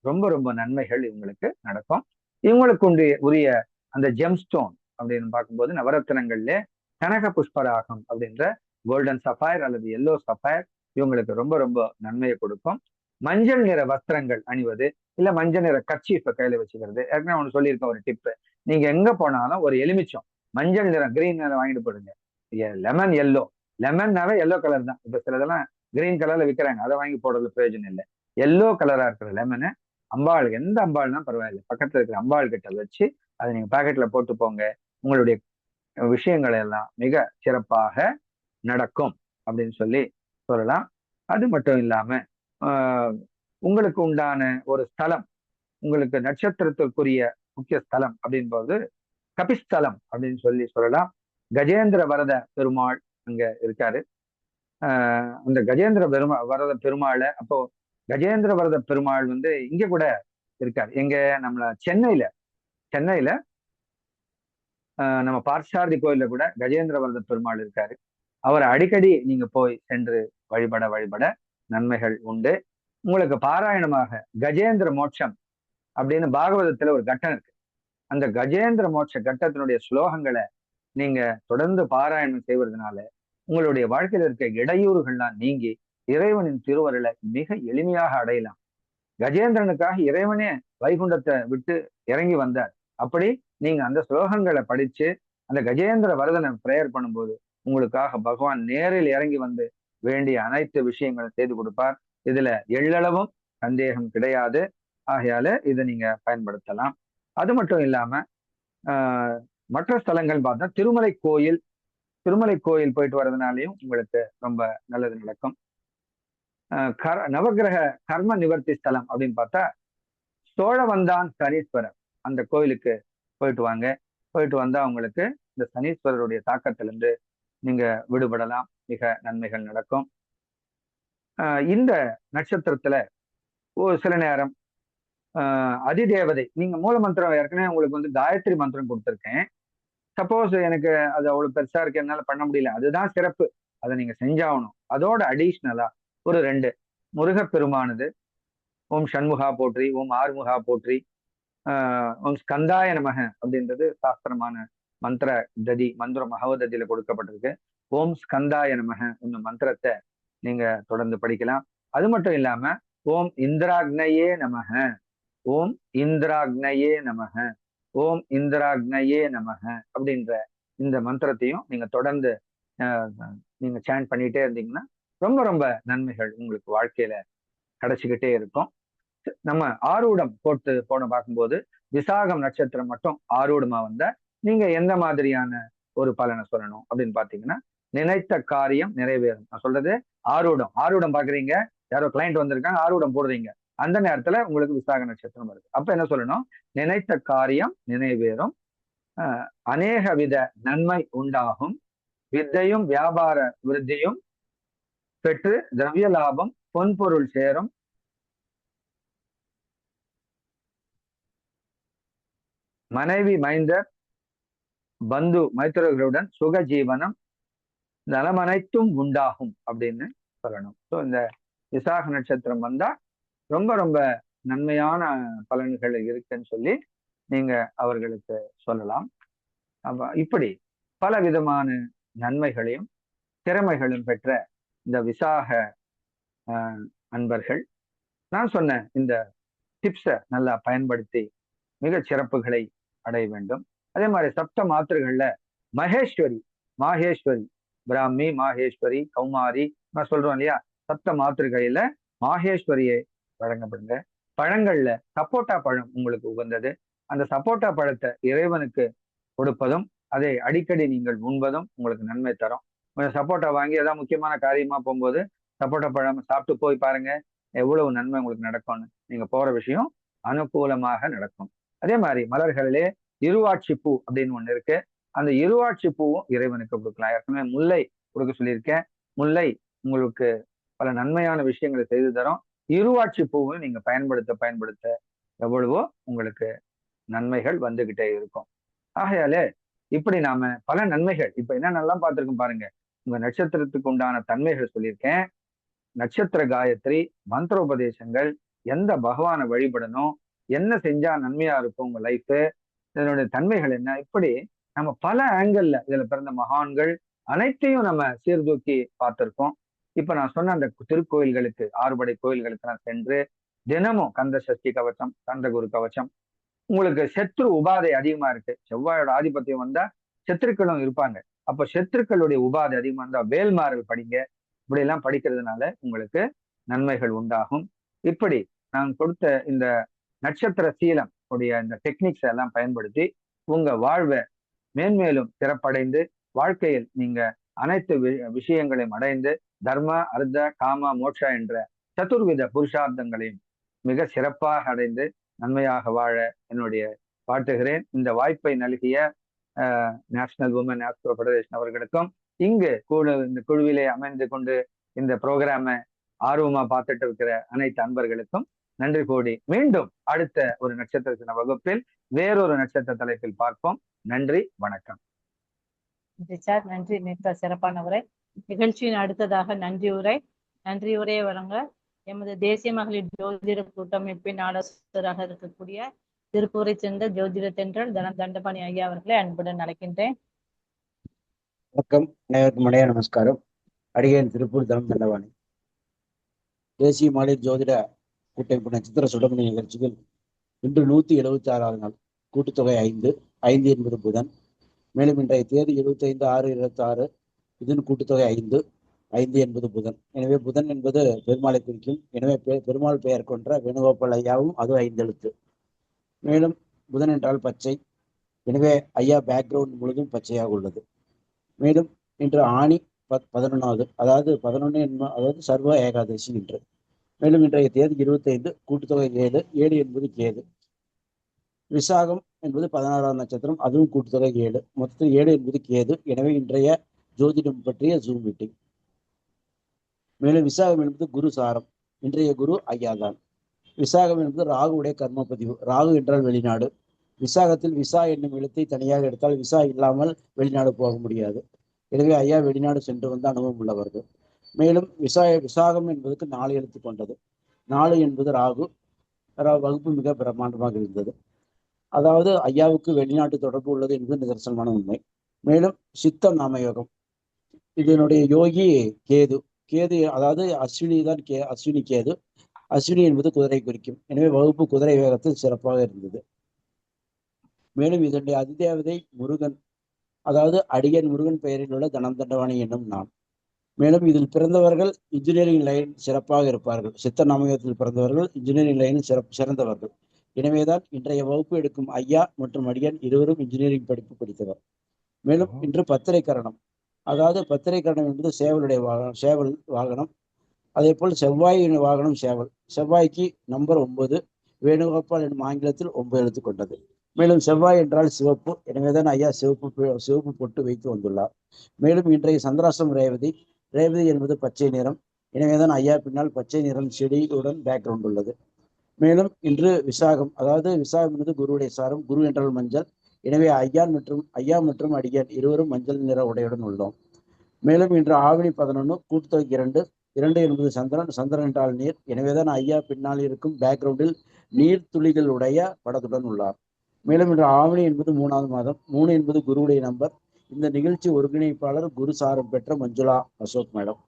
ரொம்ப ரொம்ப நன்மைகள் இவங்களுக்கு நடக்கும். இவங்களுக்கு உரிய அந்த ஜெம்ஸ்டோன் அப்படின்னு பார்க்கும்போது நவரத்தினங்கள்ல கனக புஷ்பராகம் அப்படின்ற கோல்டன் சஃபயர் அல்லது எல்லோ சஃபயர் இவங்களுக்கு ரொம்ப ரொம்ப நன்மையை கொடுக்கும். மஞ்சள் நிற வஸ்திரங்கள் அணிவது, இல்ல மஞ்சள் நிற கர்ச்சீஃபை கையில வச்சுக்கிறது. ஏற்கனவே ஒன்று சொல்லியிருக்கேன் ஒரு டிப்பு. நீங்க எங்க போனாலும் ஒரு எலுமிச்சம் மஞ்சள் நிறம் கிரீன் நிறம் வாங்கிட்டு போடுங்க. லெமன் லெமன்னாவே எல்லோ கலர் தான். இப்ப சிலதெல்லாம் கிரீன் கலர்ல விற்கிறாங்க, அதை வாங்கி போடுறது பிரயோஜனம் இல்லை. எல்லோ கலரா இருக்கிற லெமனை அம்பாள், எந்த அம்பாள்னா பரவாயில்லை, பக்கத்துல இருக்கிற அம்பாள் கிட்ட வச்சு அதை நீங்க பாக்கெட்ல போட்டு போங்க. உங்களுடைய விஷயங்கள் எல்லாம் மிக சிறப்பாக நடக்கும் அப்படின்னு சொல்லலாம். அது மட்டும் இல்லாம உங்களுக்கு உண்டான ஒரு ஸ்தலம், உங்களுக்கு நட்சத்திரத்திற்குரிய முக்கிய ஸ்தலம் அப்படின்போது கபிஸ்தலம் அப்படின்னு சொல்லலாம். கஜேந்திர வரத பெருமாள் அங்க இருக்காரு. அந்த கஜேந்திர வரத பெருமாளை அப்போ கஜேந்திர வரத பெருமாள் வந்து இங்க கூட இருக்காரு. எங்க நம்மள சென்னையில நம்ம பார்த்தசாரதி கோயில்ல கூட கஜேந்திர வரத பெருமாள் இருக்காரு. அவரை அடிக்கடி நீங்க போய் சென்று வழிபட நன்மைகள் உண்டு. உங்களுக்கு பாராயணமாக கஜேந்திர மோட்சம் அப்படின்னு பாகவதத்துல ஒரு கட்டம் இருக்கு. அந்த கஜேந்திர மோட்ச கட்டத்தினுடைய ஸ்லோகங்களை நீங்க தொடர்ந்து பாராயணம் செய்வதனால உங்களுடைய வாழ்க்கையில இருக்க இடையூறுகள்லாம் நீங்கி இறைவனின் திருவருளை மிக எளிமையாக அடையலாம். கஜேந்திரனுக்காக இறைவனே வைகுண்டத்தை விட்டு இறங்கி வந்தார். அப்படி நீங்க அந்த ஸ்லோகங்களை படிச்சு அந்த கஜேந்திர வரதனை பிரேயர் பண்ணும்போது உங்களுக்காக பகவான் நேரில் இறங்கி வந்து வேண்டிய அனைத்து விஷயங்களும் செய்து கொடுப்பார். இதுல எள்ளளவும் சந்தேகம் கிடையாது. ஆகையால இதை நீங்க பயன்படுத்தலாம். அது மட்டும் இல்லாம மற்ற ஸ்தலங்கள் பார்த்தா திருமலை கோயில் போயிட்டு வர்றதுனாலையும் உங்களுக்கு ரொம்ப நல்லது நடக்கும். நவகிரக கர்ம நிவர்த்தி ஸ்தலம் அப்படின்னு பார்த்தா சோழவந்தான் சனீஸ்வரர், அந்த கோயிலுக்கு போயிட்டு வாங்க. போயிட்டு வந்தா உங்களுக்கு இந்த சனீஸ்வரருடைய தாக்கத்திலிருந்து நீங்க விடுபடலாம். மிக நன்மைகள் நடக்கும். இந்த நட்சத்திரத்துல ஒரு சில நேரம் அதிதேவதை, நீங்க மூல மந்திரம் ஏற்கனவே உங்களுக்கு வந்து காயத்ரி மந்திரம் கொடுத்துருக்கேன். சப்போஸ் எனக்கு அது அவ்வளவு பெருசா இருக்கு, என்னால பண்ண முடியல, அதுதான் சிறப்பு, அதை நீங்க செஞ்சாகணும். அதோட அடிஷ்னலா ஒரு 2 முருகப்பெருமானது ஓம் சண்முகா போற்றி, ஓம் ஆறுமுகா போற்றி, ஓம் ஸ்கந்தாய நமக அப்படின்றது சாஸ்திரமான மந்திர ததி, மந்திர மகவததியில கொடுக்கப்பட்டிருக்கு. ஓம் ஸ்கந்தாய நமக இந்த மந்திரத்தை நீங்க தொடர்ந்து படிக்கலாம். அது மட்டும் இல்லாம ஓம் இந்திராக்னயே நமக, ஓம் இந்திராக்னயே நமக, ஓம் இந்திராக்னயே நமக அப்படின்ற இந்த மந்திரத்தையும் நீங்க தொடர்ந்து நீங்க சாண்ட் பண்ணிட்டே இருந்தீங்கன்னா ரொம்ப ரொம்ப நன்மைகள் உங்களுக்கு வாழ்க்கையில கிடைச்சிக்கிட்டே இருக்கும். நம்ம ஆரூடம் போட்டு பார்க்கும்போது விசாகம் நட்சத்திரம் மட்டும் ஆரூடமா வந்தா நீங்க எந்த மாதிரியான ஒரு பலனை சொல்லணும் அப்படின்னு பாத்தீங்கன்னா, நினைத்த காரியம் நிறைவேறும். நான் சொல்றது ஆரூடம் பாக்குறீங்க, யாரோ கிளைண்ட் வந்திருக்காங்க, ஆரூடம் போடுறீங்க, அந்த நேரத்துல உங்களுக்கு விசாக நட்சத்திரம் வருது. அப்ப என்ன சொல்லணும்? நினைத்த காரியம் நிறைவேறும், அநேக வித நன்மை உண்டாகும், வித்தையும் வியாபார விருத்தியும் பெற்று திரவிய லாபம் பொன்பொருள் சேரும், மனைவி மைந்தர் பந்து மைத்திரர்களுடன் சுக ஜீவனம் நலமனைத்தும் உண்டாகும் அப்படின்னு சொல்லணும். ஸோ இந்த விசாக நட்சத்திரம் வந்தா ரொம்ப ரொம்ப நன்மையான பலன்கள் இருக்குன்னு சொல்லி நீங்க அவர்களுக்கு சொல்லலாம். அப்ப இப்படி பல விதமான நன்மைகளையும் திறமைகளும் பெற்ற இந்த விசாக அன்பர்கள் நான் சொன்ன இந்த டிப்ஸை நல்லா பயன்படுத்தி மிக சிறப்புகளை அடைய வேண்டும். அதே மாதிரி சப்த மாத்திரைகள்ல மாகேஸ்வரி, பிராமி, மாகேஸ்வரி, கௌமாரி நான் சொல்றோம் இல்லையா, சப்த மாத்திரைகளில மாகேஸ்வரியை வழங்கப்படுங்க. பழங்கள்ல சப்போட்டா பழம் உங்களுக்கு உகந்தது. அந்த சப்போட்டா பழத்தை இறைவனுக்கு கொடுப்பதும் அதை அடிக்கடி நீங்கள் உண்பதும் உங்களுக்கு நன்மை தரும். கொஞ்சம் சப்போட்டா வாங்கி ஏதாவது முக்கியமான காரியமா போகும்போது சப்போட்டா பழம் சாப்பிட்டு போய் பாருங்க, எவ்வளவு நன்மை உங்களுக்கு நடக்கும்னு. நீங்க போற விஷயம் அனுகூலமாக நடக்கும். அதே மாதிரி மலர்களிலே இருவாட்சி பூ அப்படின்னு ஒண்ணு இருக்கு. அந்த இருவாட்சி பூவும் இறைவனுக்கு கொடுக்கலாம். ஏற்கனவே முல்லை கொடுக்க சொல்லியிருக்கேன். முல்லை உங்களுக்கு பல நன்மையான விஷயங்களை செய்து தரும். இருவாட்சி பூவும் நீங்க பயன்படுத்த எவ்வளவோ உங்களுக்கு நன்மைகள் வந்துகிட்டே இருக்கும். ஆகையாலே இப்படி நாம பல நன்மைகள் இப்ப என்னென்னலாம் பார்த்திருக்கோம் பாருங்க. உங்க நட்சத்திரத்துக்கு உண்டான தன்மைகள் சொல்லியிருக்கேன். நட்சத்திர காயத்ரி, மந்திர உபதேசங்கள், எந்த பகவானை வழிபடணும், என்ன செஞ்சா நன்மையா இருக்கும் உங்க லைஃப், இதனுடைய தன்மைகள் என்ன, இப்படி நம்ம பல ஆங்கிள் இதுல பிறந்த மகான்கள் அனைத்தையும் நம்ம சீர்தூக்கி பார்த்திருக்கோம். இப்ப நான் சொன்ன அந்த திருக்கோயில்களுக்கு, 6 படை கோயில்களுக்கு நான் சென்று தினமும் கந்த சஷ்டி கவச்சம், கந்தகுரு கவச்சம், உங்களுக்கு சத்ரு உபாதை அதிகமா இருக்கு, செவ்வாயோட ஆதிபத்தியம் வந்தா சத்ருக்களும் இருப்பாங்க, அப்ப சத்ருக்களுடைய உபாதை அதிகமா இருந்தா வேல்மாறல் படிங்க. இப்படி எல்லாம் படிக்கிறதுனால உங்களுக்கு நன்மைகள் உண்டாகும். இப்படி நான் கொடுத்த இந்த நட்சத்திர சீலம் உடைய இந்த டெக்னிக்ஸ் எல்லாம் பயன்படுத்தி உங்க வாழ்வை மேன்மேலும் சிறப்படைந்து வாழ்க்கையில் நீங்க அனைத்து விஷயங்களையும் அடைந்து தர்ம, அர்த்த, காம, மோட்சா என்ற சதுர்வித புருஷார்த்தங்களையும் மிக சிறப்பாக அடைந்து நன்மையாக வாழ என்னுடைய வாழ்த்துகிறேன். இந்த வாய்ப்பை நல்கிய நேஷனல் உமன் ஆஸ்ட்ரோ ஃபெடரேஷன் அவர்களுக்கும், இங்கு இந்த குழுவிலே அமைந்து கொண்டு இந்த ப்ரோக்ராமை ஆர்வமா பார்த்துட்டு இருக்கிற அனைத்து அன்பர்களுக்கும் நன்றி கூடி மீண்டும் அடுத்த ஒரு நட்சத்திர வகுப்பில் வேறொரு நட்சத்திர தலைப்பில் பார்ப்போம். நன்றி, வணக்கம். நன்றி சார், நன்றி. மிக சிறப்பான உரை. நிகழ்ச்சியின் அடுத்ததாக நன்றி உரையை வழங்க எமது தேசிய மகளிர் ஜோதிட கூட்டமைப்பின் ஆலோசகராக இருக்கக்கூடிய திருப்பூரை சேர்ந்த ஜோதிட தென்றல் தனம் தண்டபாணி ஐயா அவர்களை அன்புடன் அழைக்கின்றேன். வணக்கம், அனைவருக்கும் இணைய நமஸ்காரம். அடியேன் திருப்பூர் தனம் தண்டவாணி. தேசிய மகளிர் ஜோதிட கூட்டமைப்பு நட்சத்திர சுடமணி நிகழ்ச்சியில் இன்று 176வது நாள். கூட்டுத்தொகை 5. 5 என்பது புதன். மேலும் இன்றைய தேதி 25/6/26. இதன் கூட்டுத்தொகை 5. 5 என்பது புதன். எனவே புதன் என்பது பெருமாளை குறிக்கும். எனவே பெருமாள் பெயர் கொன்ற வேணுகோபால் ஐயாவும் அது 5 எழுத்து. மேலும் புதன் என்றால் பச்சை. எனவே ஐயா பேக்ரவுண்ட் முழுதும் பச்சையாக உள்ளது. மேலும் இன்று ஆணி 11வது, அதாவது 11 அதாவது சர்வ ஏகாதசி இன்று. மேலும் இன்றைய தேதி 25. கூட்டுத்தொகை 7. 7 என்பது கேது. விசாகம் என்பது 16வது நட்சத்திரம், அதுவும் கூட்டுத்தொகை 7. மொத்தத்தில் 7 என்பது கேது. எனவே இன்றைய ஜோதிடம் பற்றிய ஜூம் மீட்டிங். மேலும் விசாகம் என்பது குரு சாரம். இன்றைய குரு ஐயாதான். விசாகம் என்பது ராகுவுடைய கர்ம பதிவு. ராகு என்றால் வெளிநாடு. விசாகத்தில் விசா என்னும் எழுத்தை தனியாக எடுத்தால் விசா இல்லாமல் வெளிநாடு போக முடியாது. எனவே ஐயா வெளிநாடு சென்று வந்த அனுபவம் உள்ளவர்கள். மேலும் விசாகம் என்பதற்கு 4 எழுத்து கொண்டது. 4 என்பது ராகு. வகுப்பு மிக பிரம்மாண்டமாக இருந்தது. அதாவது ஐயாவுக்கு வெளிநாட்டு தொடர்பு உள்ளது என்பது நிதர்சனமான உண்மை. மேலும் சித்த நாமயோகம், இதனுடைய யோகி கேது. கேது அதாவது அஸ்வினி தான் அஸ்வினி கேது. அஸ்வினி என்பது குதிரை குறிக்கும். எனவே வகுப்பு குதிரை வேகத்தில் சிறப்பாக இருந்தது. மேலும் இதனுடைய அதிதேவதை முருகன், அதாவது அடியன் முருகன் பெயரில் உள்ள தனம் தண்டவாணி என்னும் நான். மேலும் இதில் பிறந்தவர்கள் இன்ஜினியரிங் லைன் சிறப்பாக இருப்பார்கள். சித்த நாமயத்தில் பிறந்தவர்கள் இன்ஜினியரிங் லைனில் சிறந்தவர்கள். எனவேதான் இன்றைய வகுப்பு எடுக்கும் ஐயா மற்றும் அடியன் இருவரும் இன்ஜினியரிங் படிப்பு படித்தவர். மேலும் இன்று பத்திரை கரணம், அதாவது பத்திரை கரணம் என்பது சேவலுடைய வாகனம், சேவல் வாகனம். அதே போல் செவ்வாய் வாகனம் சேவல். செவ்வாய்க்கு நம்பர் 9. வேணுகோபால் என்னும் ஆங்கிலத்தில் 9 எழுத்து கொண்டது. மேலும் செவ்வாய் என்றால் சிவப்பு. எனவேதான் ஐயா சிவப்பு பொட்டு வைத்து வந்துள்ளார். மேலும் இன்றைய சந்திராஷ்டம் ரேவதி. ரேவதி என்பது பச்சை நிறம். எனவேதான் ஐயா பின்னால் பச்சை நிறம் செடியுடன் பேக்ரவுண்ட் உள்ளது. மேலும் இன்று விசாகம், அதாவது விசாகம் என்பது குருவுடைய சாரம். குரு என்றால் மஞ்சள். எனவே ஐயா மற்றும் அடியான் இருவரும் மஞ்சள் நிற உடையுடன் உள்ளோம். மேலும் இன்று ஆவணி 11. கூட்டுத்தொகை 2. 2 என்பது சந்திரன். சந்திரன் என்றால் நீர். எனவேதான் ஐயா பின்னால் இருக்கும் பேக்ரவுண்டில் நீர் துளிகளுடைய படத்துடன் உள்ளார். மேலும் இன்று ஆவணி என்பது 3வது மாதம். 3 என்பது குருவுடைய நம்பர். இந்த நிகழ்ச்சி ஒருங்கிணைப்பாளர் குரு சாரம் பெற்ற மஞ்சுளா அசோக் மேடம்.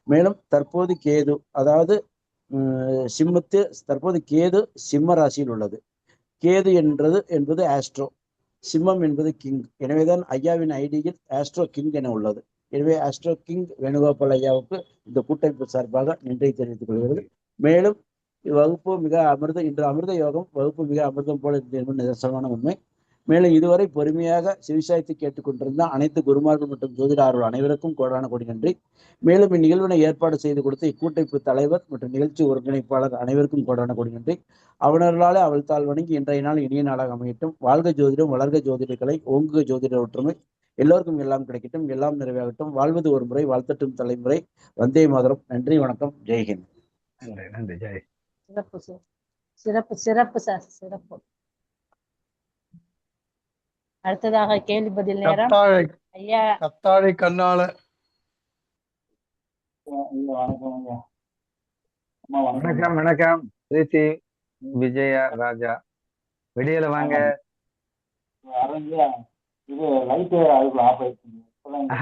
மேலும் தற்போது கேது, அதாவது தற்போது கேது சிம்ம ராசியில் உள்ளது. கேது என்பது ஆஸ்ட்ரோ, சிம்மம் என்பது கிங். எனவேதான் ஐயாவின் ஐடியில் ஆஸ்ட்ரோ கிங் என உள்ளது. எனவே ஆஸ்ட்ரோ கிங் வேணுகோபால் ஐயாவுக்கு இந்த கூட்டமைப்பு சார்பாக நன்றி தெரிவித்துக் கொள்கிறது. மேலும் இவ்வகுப்பு மிக இன்று அமிர்த யோகம். வகுப்பு மிக அமிர்தம் போல இருந்தது என்பது நிதர்சனமான உண்மை. மேலும் இதுவரை பொறுமையாக சிவிசாய்த்து கேட்டுக்கொண்டிருந்த அனைத்து குருமார்கள் மற்றும் ஜோதிடார்கள் அனைவருக்கும் கோடான கோடி நன்றி. மேலும் இந்நிகழ்வினை ஏற்பாடு செய்து கொடுத்த இக்கூட்டமைப்பு தலைவர் மற்றும் நிகழ்ச்சி ஒருங்கிணைப்பாளர் அனைவருக்கும் கோடான கோடி நன்றி. அவனர்களாலே அவள் தாழ் வணங்கி இன்றைய நாள் இனிய நாளாக அமையட்டும். வாழ்க ஜோதிடம், வளர்க ஜோதிடக்கலை, ஓங்குக ஜோதிட ஒற்றுமை. எல்லோருக்கும் எல்லாம் கிடைக்கட்டும், எல்லாம் நிறைவேறட்டும். வாழ்வது ஒரு முறை, வாழ்த்தட்டும் தலைமுறை. வந்தே மாதரம். நன்றி, வணக்கம், ஜெய்ஹிந்த். நன்றி நன்றி. ஜெய். சிறப்பு சார், சிறப்பு சிறப்பு சார், சிறப்பு. அடுத்ததாக கேள்வி பதில் நேரம். ஐயா கத்தாழை கண்ணால. வணக்கம் வணக்கம். பிரீத்தி விஜயா ராஜா, வெளியில வாங்க.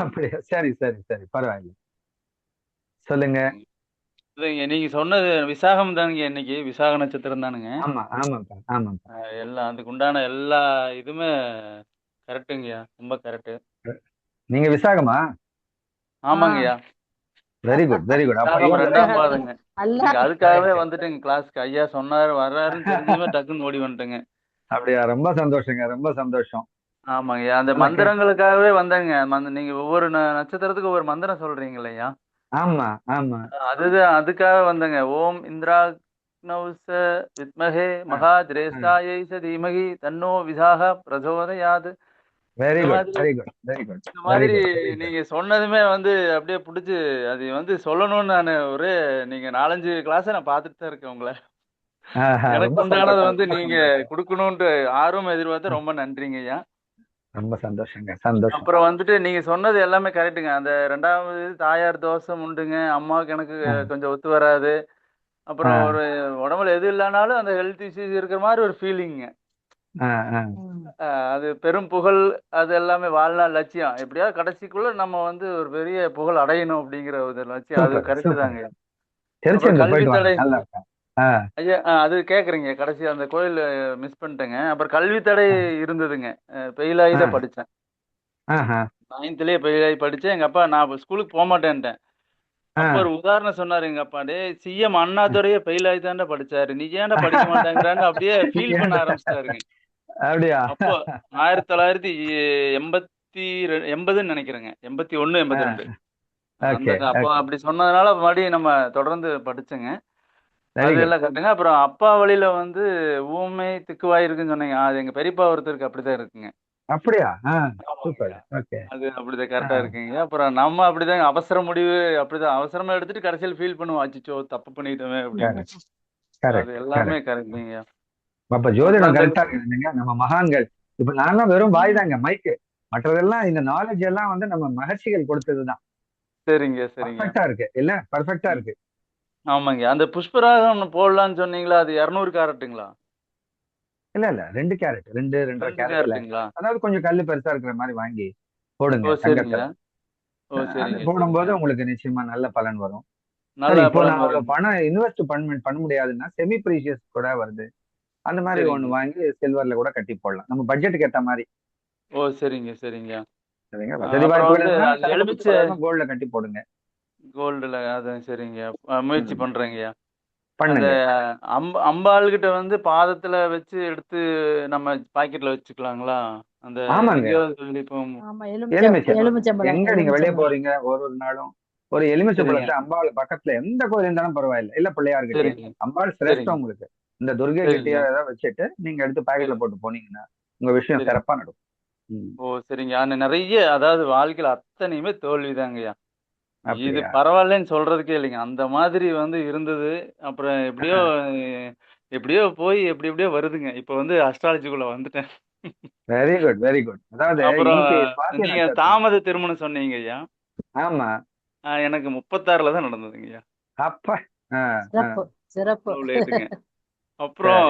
அப்படியா? சரி சரி சரி, பரவாயில்ல, சொல்லுங்க. நீங்க சொன்னது விசாகம் தானுங்க. இன்னைக்கு விசாக நட்சத்திரம் தானுங்க. ஆமா ஆமாப்பா ஆமாப்பா. எல்லாம் அதுக்கு உண்டான எல்லா இதுவுமே கரெக்டுங்கய்யா, ரொம்ப கரெக்டு. நீங்க விசாகமா? ஆமாங்கய்யா, வெரி குட் வெரி குட். அப்ப விசாகம் 2ஆம் பாதங்க. அதுக்காகவே வந்துட்டுங்க கிளாஸ்க்கு. ஐயா சொன்னாரு வர்றாருன்னு தெரிஞ்சுமே டக்குன்னு ஓடி வந்துட்டுங்க. அப்படியா? ரொம்ப சந்தோஷங்க, ரொம்ப சந்தோஷம். ஆமாங்கய்யா, அந்த மந்திரங்களுக்காகவே வந்தேங்க. நீங்க ஒவ்வொரு நட்சத்திரத்துக்கு ஒவ்வொரு மந்திரம் சொல்றீங்க இல்லையா? ஆமா ஆமா, அதுதான், அதுக்காக வந்தேங்க. ஓம் இந்திரா வித்மஹே மகாஜ்ரேஷ்டாயை தீமகி தன்னோ விசாக பிரசோதயாது. வெரி இந்த good very good very good. இந்த மாதிரி நீங்க சொன்னதுமே அப்படியே பிடிச்சி அது சொல்லணும்னு நான் நீங்க 4-5 கிளாஸ் நான் பார்த்துட்டு தான் இருக்கேன் உங்களை. எனக்கு உண்டானது நீங்க கொடுக்கணும்னு ஆர்வம் எதிர்பார்த்து ரொம்ப நன்றிங்க ஐயா. ரொம்ப சந்தோஷங்க, சந்தோஷம். அப்புறம் நீங்க சொன்னது எல்லாமே கரெக்டுங்க. அந்த 2வது தாயார் தோஷம் உண்டுங்க. அம்மாவுக்கு எனக்கு கொஞ்சம் ஒத்து வராது. அப்புறம் ஒரு உடம்புல எது இல்லைனாலும் அந்த ஹெல்த் இஷ்யூஸ் இருக்கிற மாதிரி ஒரு ஃபீலிங்க. அது பெரும் புகழ், அது எல்லாமே வாழ்நாள் லட்சியம். எப்படியாவது கடைசிக்குள்ள நம்ம வந்து ஒரு பெரிய புகழ் அடையணும் அப்படிங்கிற ஒரு லட்சியம். அது சூப்பர் கரெக்ட் சூப்பர். தாங்க. அப்புறம் திருச்செந்தூர் கல்வி போயிட்டு வாங்க, தடை. நல்லா இருக்கும். ஐயா அது கேக்குறீங்க, கடைசி அந்த கோயில் மிஸ் பண்ணிட்டேங்க. அப்புறம் கல்வி தடை இருந்ததுங்க. ஃபெயில் ஆகி தான் படித்தேன். 9th ஃபெயில் ஆகி படித்தேன். எங்க அப்பா நான் ஸ்கூலுக்கு போக மாட்டேன்ட்டேன். அப்ப ஒரு உதாரணம் சொன்னாரு எங்க அப்பா, டே சிஎம் அண்ணாதுரையே ஃபெயில் ஆகி தான்டா படிச்சாரு, நீ ஏன்டா படிக்க மாட்டேங்கிறான்னு அப்படியே ஃபீல் பண்ண ஆரம்பிச்சிட்டாருங்க. அப்படியா? அப்போ 1980ன்னு நினைக்கிறேங்க, 81 82. அந்த அப்போ அப்படி சொன்னதுனால மறுபடியும் நம்ம தொடர்ந்து படிச்சேங்க. அது எல்லாம் கட்டுங்க. அப்புறம் அப்பா வழியில வந்து ஊமை திக்குவாய் இருக்குன்னு சொன்னீங்க, அது எங்க பெரியப்பா ஒருத்தருக்கு அப்படிதான் இருக்குங்க. அப்படியா? சூப்பர். ஓகே. அது அப்படிதான் கரெக்டா இருக்குங்க. அப்புறம் நம்ம அப்படிதான் அவசர முடிவு, அப்படிதான் அவசரமா எடுத்துட்டு கடைசியில் ஃபீல் பண்ணுவோம், அச்சோ தப்பு பண்ணிட்டோமே அப்படின்னு. அது எல்லாமே கரெக்டுங்க. அப்ப ஜோதிடம் கரெக்டா இருக்குங்க. நம்ம மகான்கள் இப்ப நான்லாம் வெறும் வாய் தாங்க, மைக்கு. மற்றதெல்லாம் இந்த நாலேஜ் எல்லாம் வந்து நம்ம மகர்ஷிகள் கொடுத்ததுதான். சரிங்க சரிங்க. பர்ஃபெக்டா இருக்கு இல்ல? பர்ஃபெக்டா இருக்கு. ஆமாங்க. அந்த புஷ்பராகம் போடலாம்னு சொன்னீங்களா, அது 200 கேரட்டுங்களா? இல்ல 2 கேரட், 2.5 கேரட்டுங்களா? அதாவது கொஞ்சம் கல்லு பெருசா இருக்கிற மாதிரி வாங்கி போடுங்க. போடும்போது உங்களுக்கு நிச்சயமா நல்ல பலன் வரும். இப்போ நான் பணம் இன்வெஸ்ட் பண்ண முடியாதுன்னா செமி ப்ரீஷியஸ் கூட வருது, அந்த மாதிரி ஒண்ணு வாங்கி சில்வர்ல கூட கட்டி போடலாம், நம்ம பட்ஜெட்டுக்கு ஏத்த மாதிரி. சரிங்க சரிங்க. சரிங்க. வசதி வாய்ப்புகள் கோல்ட்ல கட்டி போடுங்க. கோல்டுல அதான் சரிங்க. முயற்சி பண்றேங்கய்யா. அந்த அம்பாள் கிட்ட வந்து பாதத்துல வச்சு எடுத்து நம்ம பாக்கெட்ல வச்சுக்கலாங்களா? அந்த எங்க நீங்க வெளியே போறீங்க ஒரு நாளும் ஒரு எலுமிச்சம்பழத்தை அம்பாள் பக்கத்துல எந்த கோயில் இருந்தாலும் பரவாயில்ல, இல்ல பிள்ளையார் கிட்ட, அம்பாள் சிரேஷ்டம் உங்களுக்கு. இந்த துர்கை கிட்டே ஏதாவது வச்சுட்டு நீங்க எடுத்து பாக்கெட்ல போட்டு போனீங்கன்னா உங்க விஷயம் சிறப்பா நடக்கும். சரிங்க. நிறைய அதாவது வாழ்க்கையில அத்தனையுமே தோல்விதாங்கய்யா. இது பரவாயில்லன்னு சொல்றதுக்கே இல்லைங்க, அந்த மாதிரி வந்து இருந்தது. அப்புறம் எப்படியோ போய் எப்படியோ வருதுங்க. இப்ப வந்து அஸ்ட்ராலஜிக்குள்ள வந்துட்டேன். Very good very good. அதாவது அப்புறம் நீங்க தாமத திருமணம் சொன்னீங்க ஐயா. ஆமா, எனக்கு 36ல தான் நடந்ததுங்கய்யா. அப்ப சிறப்பு. அப்புறம்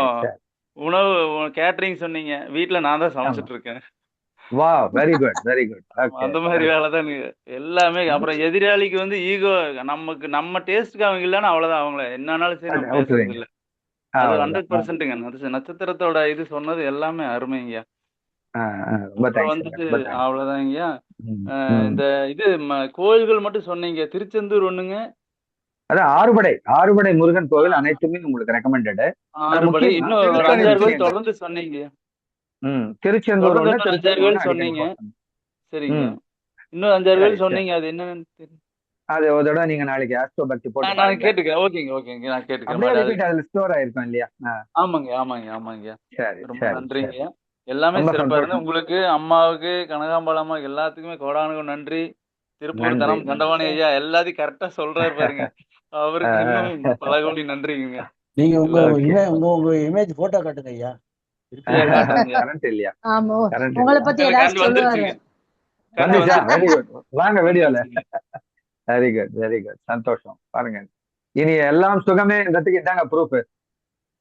உணவு கேட்டரிங் சொன்னீங்க, வீட்டுல நான் தான் சமைச்சிட்டு இருக்கேன். வா, வெரி குட் வெரி குட். அந்த மாதிரி வேலை தான் எல்லாமே. அப்புறம் எதிராளிக்கு வந்து ஈகோ, நம்ம டேஸ்ட்க்கு அவங்க இல்லைன்னா அவ்வளவுதான், அவங்கள என்னன்னாலும் சரி நம்ம பேசுறது இல்லை. அது 100%ங்க. நட்சத்திரத்தோட இது சொன்னது எல்லாமே அருமைங்கய்யா. வந்துட்டு அவ்வளவுதாங்கய்யா. இந்த இது கோயில்கள் மட்டும் சொன்னீங்க, திருச்செந்தூர் ஒண்ணுங்க, அதான் ஆறுபடை முருகன் கோவில் அனைத்துமே உங்களுக்கு ரெக்கமெண்டட். ஆறுபடை இன்னும் ஒரு 5-6 கோயில் தொடர்ந்து சொன்னீங்க. திருச்செந்தூர் சொன்னீங்க. சரிங்க. இன்னும் 5-6 கோயில் சொன்னீங்க, அது என்னன்னு தெரியும். அது ஒரு தடவை நீங்க நாளைக்கு ஆஸ்ட்ரோ பக்தி போட்டு நான் கேட்டுக்கிறேன். ஓகேங்க நான் கேட்டுக்கிறேன். அதுல ஸ்டோர் ஆயிருக்கும் இல்லையா? ஆமாங்க. சரி, ரொம்ப நன்றிங்க. எல்லாமே சிறப்பா இருந்து உங்களுக்கு, அம்மாவுக்கு, கனகாம்பாள் அம்மா எல்லாத்துக்குமே கோடானு நன்றி. திருப்பூர் தண்டவாணி ஐயா எல்லாத்தையும் கரெக்டா சொல்றாரு பாருங்க, அவருக்கு இன்னும் பல கோடி நன்றிங்க. நீங்க உங்க இமேஜ் போட்டோ காட்டுங்க ஐயா. உங்களை பத்தி ஏதாவது சொல்லுவாரு. வெரி குட், வாங்க வீடியோல. வெரி குட் வெரி குட், சந்தோஷம். பாருங்க, இனி எல்லாம் சுகமே என்றதுக்கு இதாங்க ப்ரூஃப்.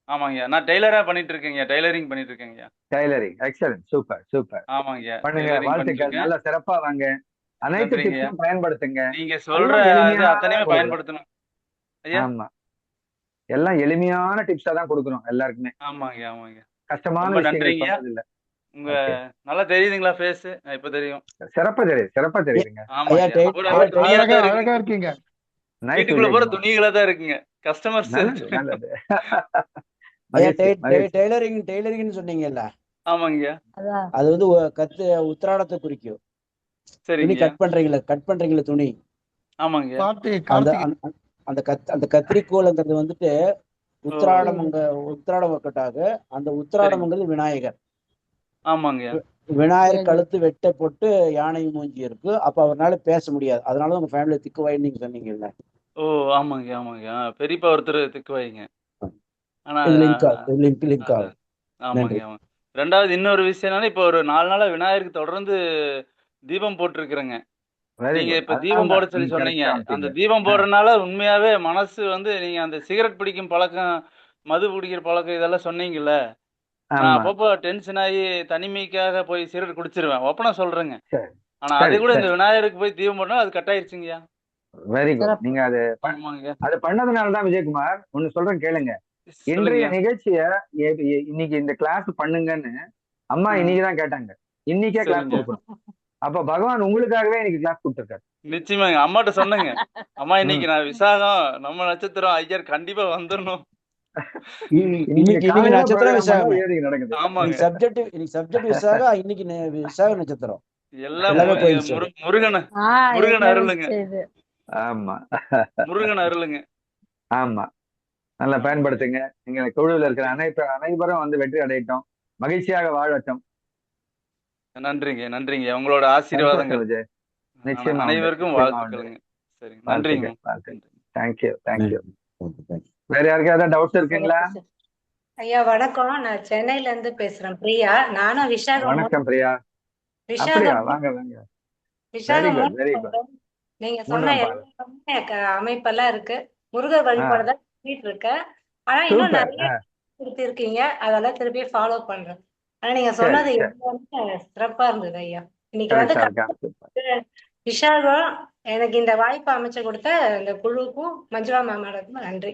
ஆமாங்க, நான் டெய்லரா பண்ணிட்டு இருக்கேங்க, டைலரிங் பண்ணிட்டு இருக்கேங்க. Tailoring, excellent, super. ஆமாங்க, பண்ணுங்க, வாழ்த்துக்கள், நல்ல சிறப்பா வாங்க. அனைத்து டிப்ஸும் பயன்படுத்துங்க. நீங்க சொல்ற அத்தனையுமே பயன்படுத்தணும். ஆமா, எல்லாம் எளிமையான டிப்ஸா தான் கொடுக்கறோம் எல்லாருக்குமே. ஆமாங்க. கஷ்டமான நன்றிங்க. உங்க நல்லா தெரியுதுங்களா ஃபேஸ்? இப்ப தெரியும். சிறப்பா தெரியுதுங்க. அழகா இருக்கீங்க. வீட்டுக்குள்ள போற துணிகளா தான் இருக்குங்க. கஸ்டமர்ஸ் டெய்லரிங் சொன்னீங்கல்ல? ஆமாங்க. அது வந்து உத்திராடத்தை குறிக்கும். துணி கட் பண்றீங்களா துணி? ஆமாங்க. அந்த கத்திரிக்கோள்ங்கிறது வந்துட்டு உத்திராடம் ஒர்க்கட்டாக, அந்த உத்திராடம்ங்கிறது விநாயகர். ஆமாங்க. விநாயகர் கழுத்து வெட்ட போட்டு யானை மூஞ்சி இருக்கு. அப்ப அவரால் பேச முடியாது, அதனால உங்க ஃபேமிலி திக்குவாயின்னு நீங்க சொன்னீங்கல்ல? ஆமாங்க. பெரியப்பா ஒருத்தர் திக்குவாயிங்க. ஆனா லிங்க் ஆமாங்க. ரெண்டாவது இன்னொரு விஷயம், இப்ப ஒரு 4 நாளா விநாயகருக்கு தொடர்ந்து தீபம் போட்டிருக்கிறேங்க. நீங்க இப்ப தீபம் போட சொல்லி சொன்னீங்க. அந்த தீபம் போடுறதுனால உண்மையாவே மனசு வந்து, நீங்க அந்த சிகரெட் பிடிக்கும் பழக்கம், மது பிடிக்கிற பழக்கம் இதெல்லாம் சொன்னீங்கல்ல, நான் ஆமா. அப்பப்போ டென்ஷன் ஆகி தனிமைக்காக போய் சிகரெட் குடிச்சிருவேன். ஓப்பனா சொல்றேங்க. சரி ஆனா அது சரி கூட இந்த சரி விநாயகருக்கு போய் தீபம் பண்ணா அது கட் ஆயிருச்சுங்கய்யா. Very good. சிறப்பு. நீங்க ஆமாங்க. அது பண்ணதுனால தான் விஜயகுமார் ஒன்னு சொல்றேன் கேளுங்க. இன்றைய சொல்லுங்க. நிகழ்ச்சிய இன்னைக்கு இந்த கிளாஸ் பண்ணுங்கன்னு அம்மா ம். இன்னைக்கு தான் கேட்டாங்க. இன்னைக்கே கிளாஸ் சரிங்க. கொடுக்கணும். அப்ப பகவான் உங்களுக்காகவே இன்னைக்கு கிளாஸ் கொடுத்துருக்காரு. நிச்சயமாங்க. அம்மாட்ட சொன்னேங்க. அம்மா ம். இன்னைக்கு நான் விசாகம் நம்ம நட்சத்திரம் ஐயர் கண்டிப்பா வந்துடணும். இன்னைக்கு இன்னைக்கு காலையில நட்சத்திரம் ப்ரோக்ராம் பண்ணா விசாகமே. ஏழு நடக்குது. ஆமாங்க. இன்னைக்கு சப்ஜெக்ட் விசாகம், இன்னைக்கு விசாக நட்சத்திரம். எல்லாம் எல்லாமே கோயின்சைடு. முருகன் முருகன் எல்லாமே அருளுங்க. செய்யுது. ஆமா முருகன் அருளுங்க. ஆமா நல்லா பயன்படுத்துங்க. நீங்க குழுவில் இருக்கிற அனைவரும் வந்து வெற்றி அடையட்டும், மகிழ்ச்சியாக வாழட்டும். நன்றிங்க, நன்றிங்க. உங்களோட சந்தோஷம் ஆசீர்வாதங்கள் விஜய். நிச்சயமா உண்டு, அனைவருக்கும் நிச்சயமா உண்டு. வாழ்த்துக்களுங்க. சரிங்க. நன்றிங்க. வாழ்த்துக்கள். Thank you thank you. Thank you. வேற யாருக்காவது டவுட்ஸ் இருக்குங்களா? சிறப்பு. ஐயா வணக்கம். நான் சென்னையில இருந்து பேசுறேன், பிரியா. நானும் விசாகம் வணக்கம் பிரியா. அப்படியா? வாங்க வாங்க. Very good very good. நீங்க சொன்ன மூன்றாம் பாதம். எல்லாமே அமைப்பெல்லாம் இருக்கு. முருகர் வழிபாடு தான் பண்ணிட்டு இருக்கேன். ஆனா இன்னும் சூப்பர். நிறைய கொடுத்திருக்கீங்க, அதெல்லாம் திருப்பி ஃபாலோ பண்றேன். ஆனா நீங்க சரி சொன்னது சரி. எல்லாமே சிறப்பா இருந்தது ஐயா. இன்னைக்கு வந்து கரெக்டா இருக்கா? சூப்பர். விசாகம் எனக்கு இந்த வாய்ப்பு அமைச்சு கொடுத்த இந்த குழுவுக்கும் மஞ்சுளா மேமோட நன்றி.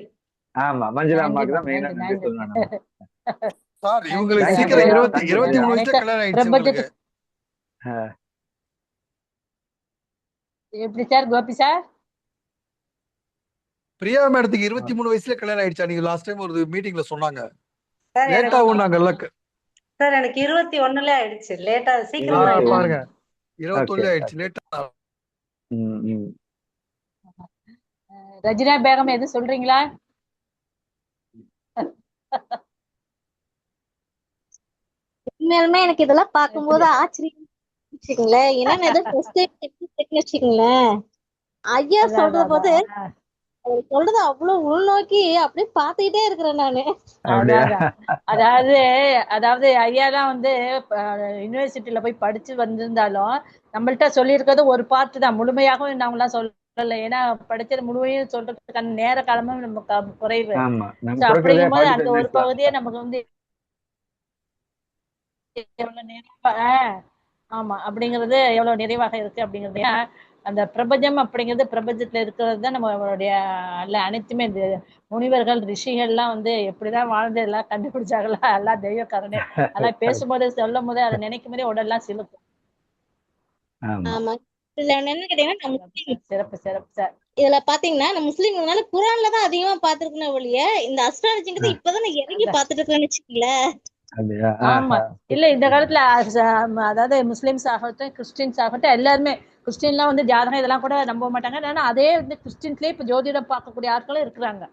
ஆமா மஞ்சுளா அம்மாக்கு தான் நன்றி, மெயினா நன்றி நன்றி. சொல்லணும் நம்ம. சார் இவங்களுக்கு Thank you, சீக்கிரம் பிரியா. 20 Thank you, 23 Priya. வயசுல கல்யாணம் ஆயிடுச்சு உங்களுக்கு. எப்படி சார் கோபி சார்? பிரியா மேடத்துக்கு 23 வயசுல கல்யாணம் ஆயிடுச்சா? நீங்க லாஸ்ட் டைம் ஒரு மீட்டிங்ல சொன்னாங்க. சார் லேட் எனக்கு ஆகும்னாங்கல்ல. சார் எனக்கு 21ல ஆயிடுச்சு. லேட்டா சீக்கிரம் இருபத்தி ஒண்ணு. பாருங்க ஓகே 21 ஆயிடுச்சு. லேட்டா. ம், ம். ரஜினா பேகம் எதுவும் சொல்றீங்களா? உண்மையாலுமே எனக்கு இதெல்லாம் பார்க்கும்போது ஆச்சரியம் வச்சுக்கோங்களேன். ஏன்னா நான் ஏதோ ஃபர்ஸ்ட் டைம் வச்சுக்கோங்களேன். ஐயா அதான், சொல்றது அதான், போது அதான். அவர் சொல்றது அவ்வளவு உள்நோக்கி அப்படியே பார்த்துக்கிட்டே இருக்கிறேன் நானு. அப்படியா? அதாவது அதாவது ஐயா தான் வந்து யூனிவர்சிட்டியில போய் படிச்சு வந்திருந்தாலும் நம்மள்ட்ட சொல்லியிருக்கிறது ஒரு பார்ட் தான், முழுமையாகவும் நாங்களாம் சொல்லல. ஏன்னா படிச்சது முழுமையும் சொல்றதுக்கான நேர காலமும் நமக்கு குறைவு. ஆமா நம்ம So, கொடுக்கறதே அப்படிங்கும்போது 45 அந்த ஒரு minutes தான். பகுதியே நமக்கு வந்து எவ்வளவு நிறைவா ஆமா அப்படிங்கிறது எவ்வளவு நிறைவாக இருக்கு அப்படிங்கிறது. ஏன்னா, அந்த பிரபஞ்சம் அப்படிங்கிறது பிரபஞ்சத்துல இருக்கிறது தான் நம்மளுடைய அனைத்துமே. இந்த முனிவர்கள் ரிஷிகள்லாம் வந்து எப்படிதான் வாழ்ந்து எல்லாம் கண்டுபிடிச்சாங்களா, எல்லாம் தெய்வ கருணை. அதெல்லாம் பேசும்போது சொல்லும் போது அதை நினைக்கும் போதே உடல்லாம் சிலுக்கும். ஆமா ஆமா. இதுல என்ன கேட்டீங்கன்னா நான் முஸ்லீம். சிறப்பு சிறப்பு சார். இதுல பாத்தீங்கன்னா நான் முஸ்லீம்னால குரான்ல தான் அதிகமா பாத்துருக்கேன் ஒழிய இந்த அஸ்ட்ராலஜிங்கிறது இப்பதான் நான் இறங்கி பாத்துட்டு இருக்கேன்னு வச்சுக்கீங்களேன். அப்படியா? ஆமா. இல்ல இந்த காலத்துல அதாவது முஸ்லிம்ஸ் ஆகட்டும் கிறிஸ்டின்ஸ் ஆகட்டும் எல்லாருமே, கிறிஸ்டின்லாம் வந்து ஜாதகம் இதெல்லாம் கூட நம்ப மாட்டாங்க. ஆனா அதே வந்து கிறிஸ்டின்ஸ்லயே இப்ப ஜோதிடம் பார்க்கக்கூடிய ஆட்களும் இருக்கிறாங்க.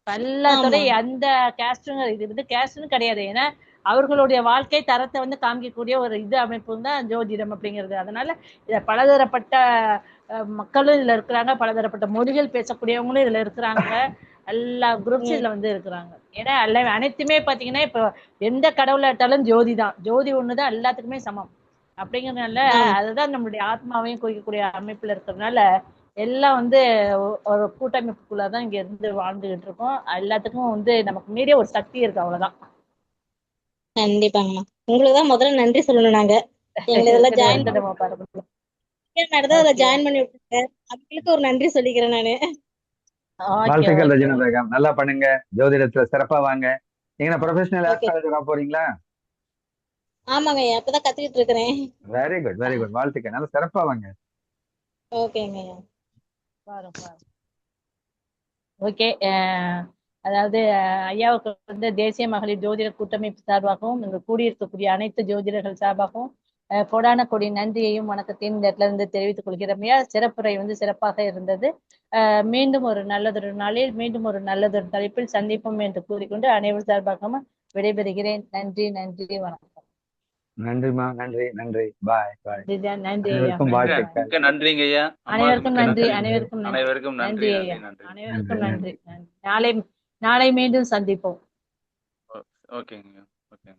எல்லாத்தோட அந்த கேஸ்டும் இது வந்து கேஸ்ட்னு கிடையாது. ஏன்னா அவர்களுடைய வாழ்க்கை தரத்தை வந்து காமிக்கக்கூடிய ஒரு இது அமைப்பு தான் ஜோதிடம் அப்படிங்கிறது. அதனால இத பலதரப்பட்ட மக்களும் இதுல இருக்கிறாங்க, பலதரப்பட்ட மொழிகள் பேசக்கூடியவங்களும் இதுல இருக்கிறாங்க, எல்லா குரூப்ஸ் இதுல வந்து இருக்கிறாங்க. ஏன்னா அனைத்துமே பாத்தீங்கன்னா இப்ப எந்த கடவுளை எடுத்தாலும் ஜோதி தான், ஜோதி ஒண்ணுதான் எல்லாத்துக்குமே சமம் அப்படிங்கறதுனால அதுதான் நம்மளுடைய ஆத்மாவையும் குறிக்கக்கூடிய அமைப்புல இருக்கிறதுனால எல்லாம் வந்து ஒரு கூட்டமைப்புக்குள்ளதான் இங்க இருந்து வாழ்ந்துகிட்டு இருக்கோம். எல்லாத்துக்கும் வந்து நமக்கு மீறிய ஒரு சக்தி இருக்கு, அவ்வளவுதான். கண்டிப்பாங்கம்மா. உங்களுக்கு தான் முதல்ல நன்றி சொல்லணும். நாங்க எங்களை இதெல்லாம் ஜாயின் பண்ணி விட்டுருங்க. அவங்களுக்கு ஒரு நன்றி சொல்லிக்கிறேன் நானு. வாழ்த்துக்கள் ரஜினா பேகம். நல்லா பண்ணுங்க, ஜோதிடத்துல சிறப்பா வாங்க. நீங்க ப்ரொஃபஷனல் ஆஸ்ட்ராலஜரா போறீங்களா? ஆமாங்க, அப்பதான் கத்துக்கிட்டு இருக்கிறேன். Very good very good. வாழ்த்துக்கள், நல்லா சிறப்பா வாங்க. ஓகேங்க. ஓகே. அதாவது ஐயாவுக்கு வந்து தேசிய மகளிர் ஜோதிட கூட்டமைப்பு சார்பாகவும் இங்கு கூடியிருக்கக்கூடிய அனைத்து ஜோதிடர்கள் சார்பாகவும் கோடான கொடி நன்றியையும் வணக்கத்தையும் இந்த இடத்துல இருந்து தெரிவித்துக் கொள்கிறோம். சிறப்புரை வந்து சிறப்பாக இருந்தது. மீண்டும் ஒரு நல்லதொரு நாளில் மீண்டும் ஒரு நல்லதொரு தலைப்பில் சந்திப்போம் என்று கூறிக்கொண்டு அனைவரும் சார்பாகவும் விடைபெறுகிறேன். நன்றி நன்றி வணக்கம். நன்றிமா, நன்றி நன்றி. பாய் பாய். நன்றி ஐயா. அனைவருக்கும் வாழ்த்துக்கள். நன்றிங்க ஐயா. அனைவருக்கும் நன்றி. அனைவருக்கும் நன்றி. அனைவருக்கும் நன்றி ஐயா. நன்றி. அனைவருக்கும் நன்றி. நாளை மீண்டும் சந்திப்போம். ஓகேங்க. ஓகே.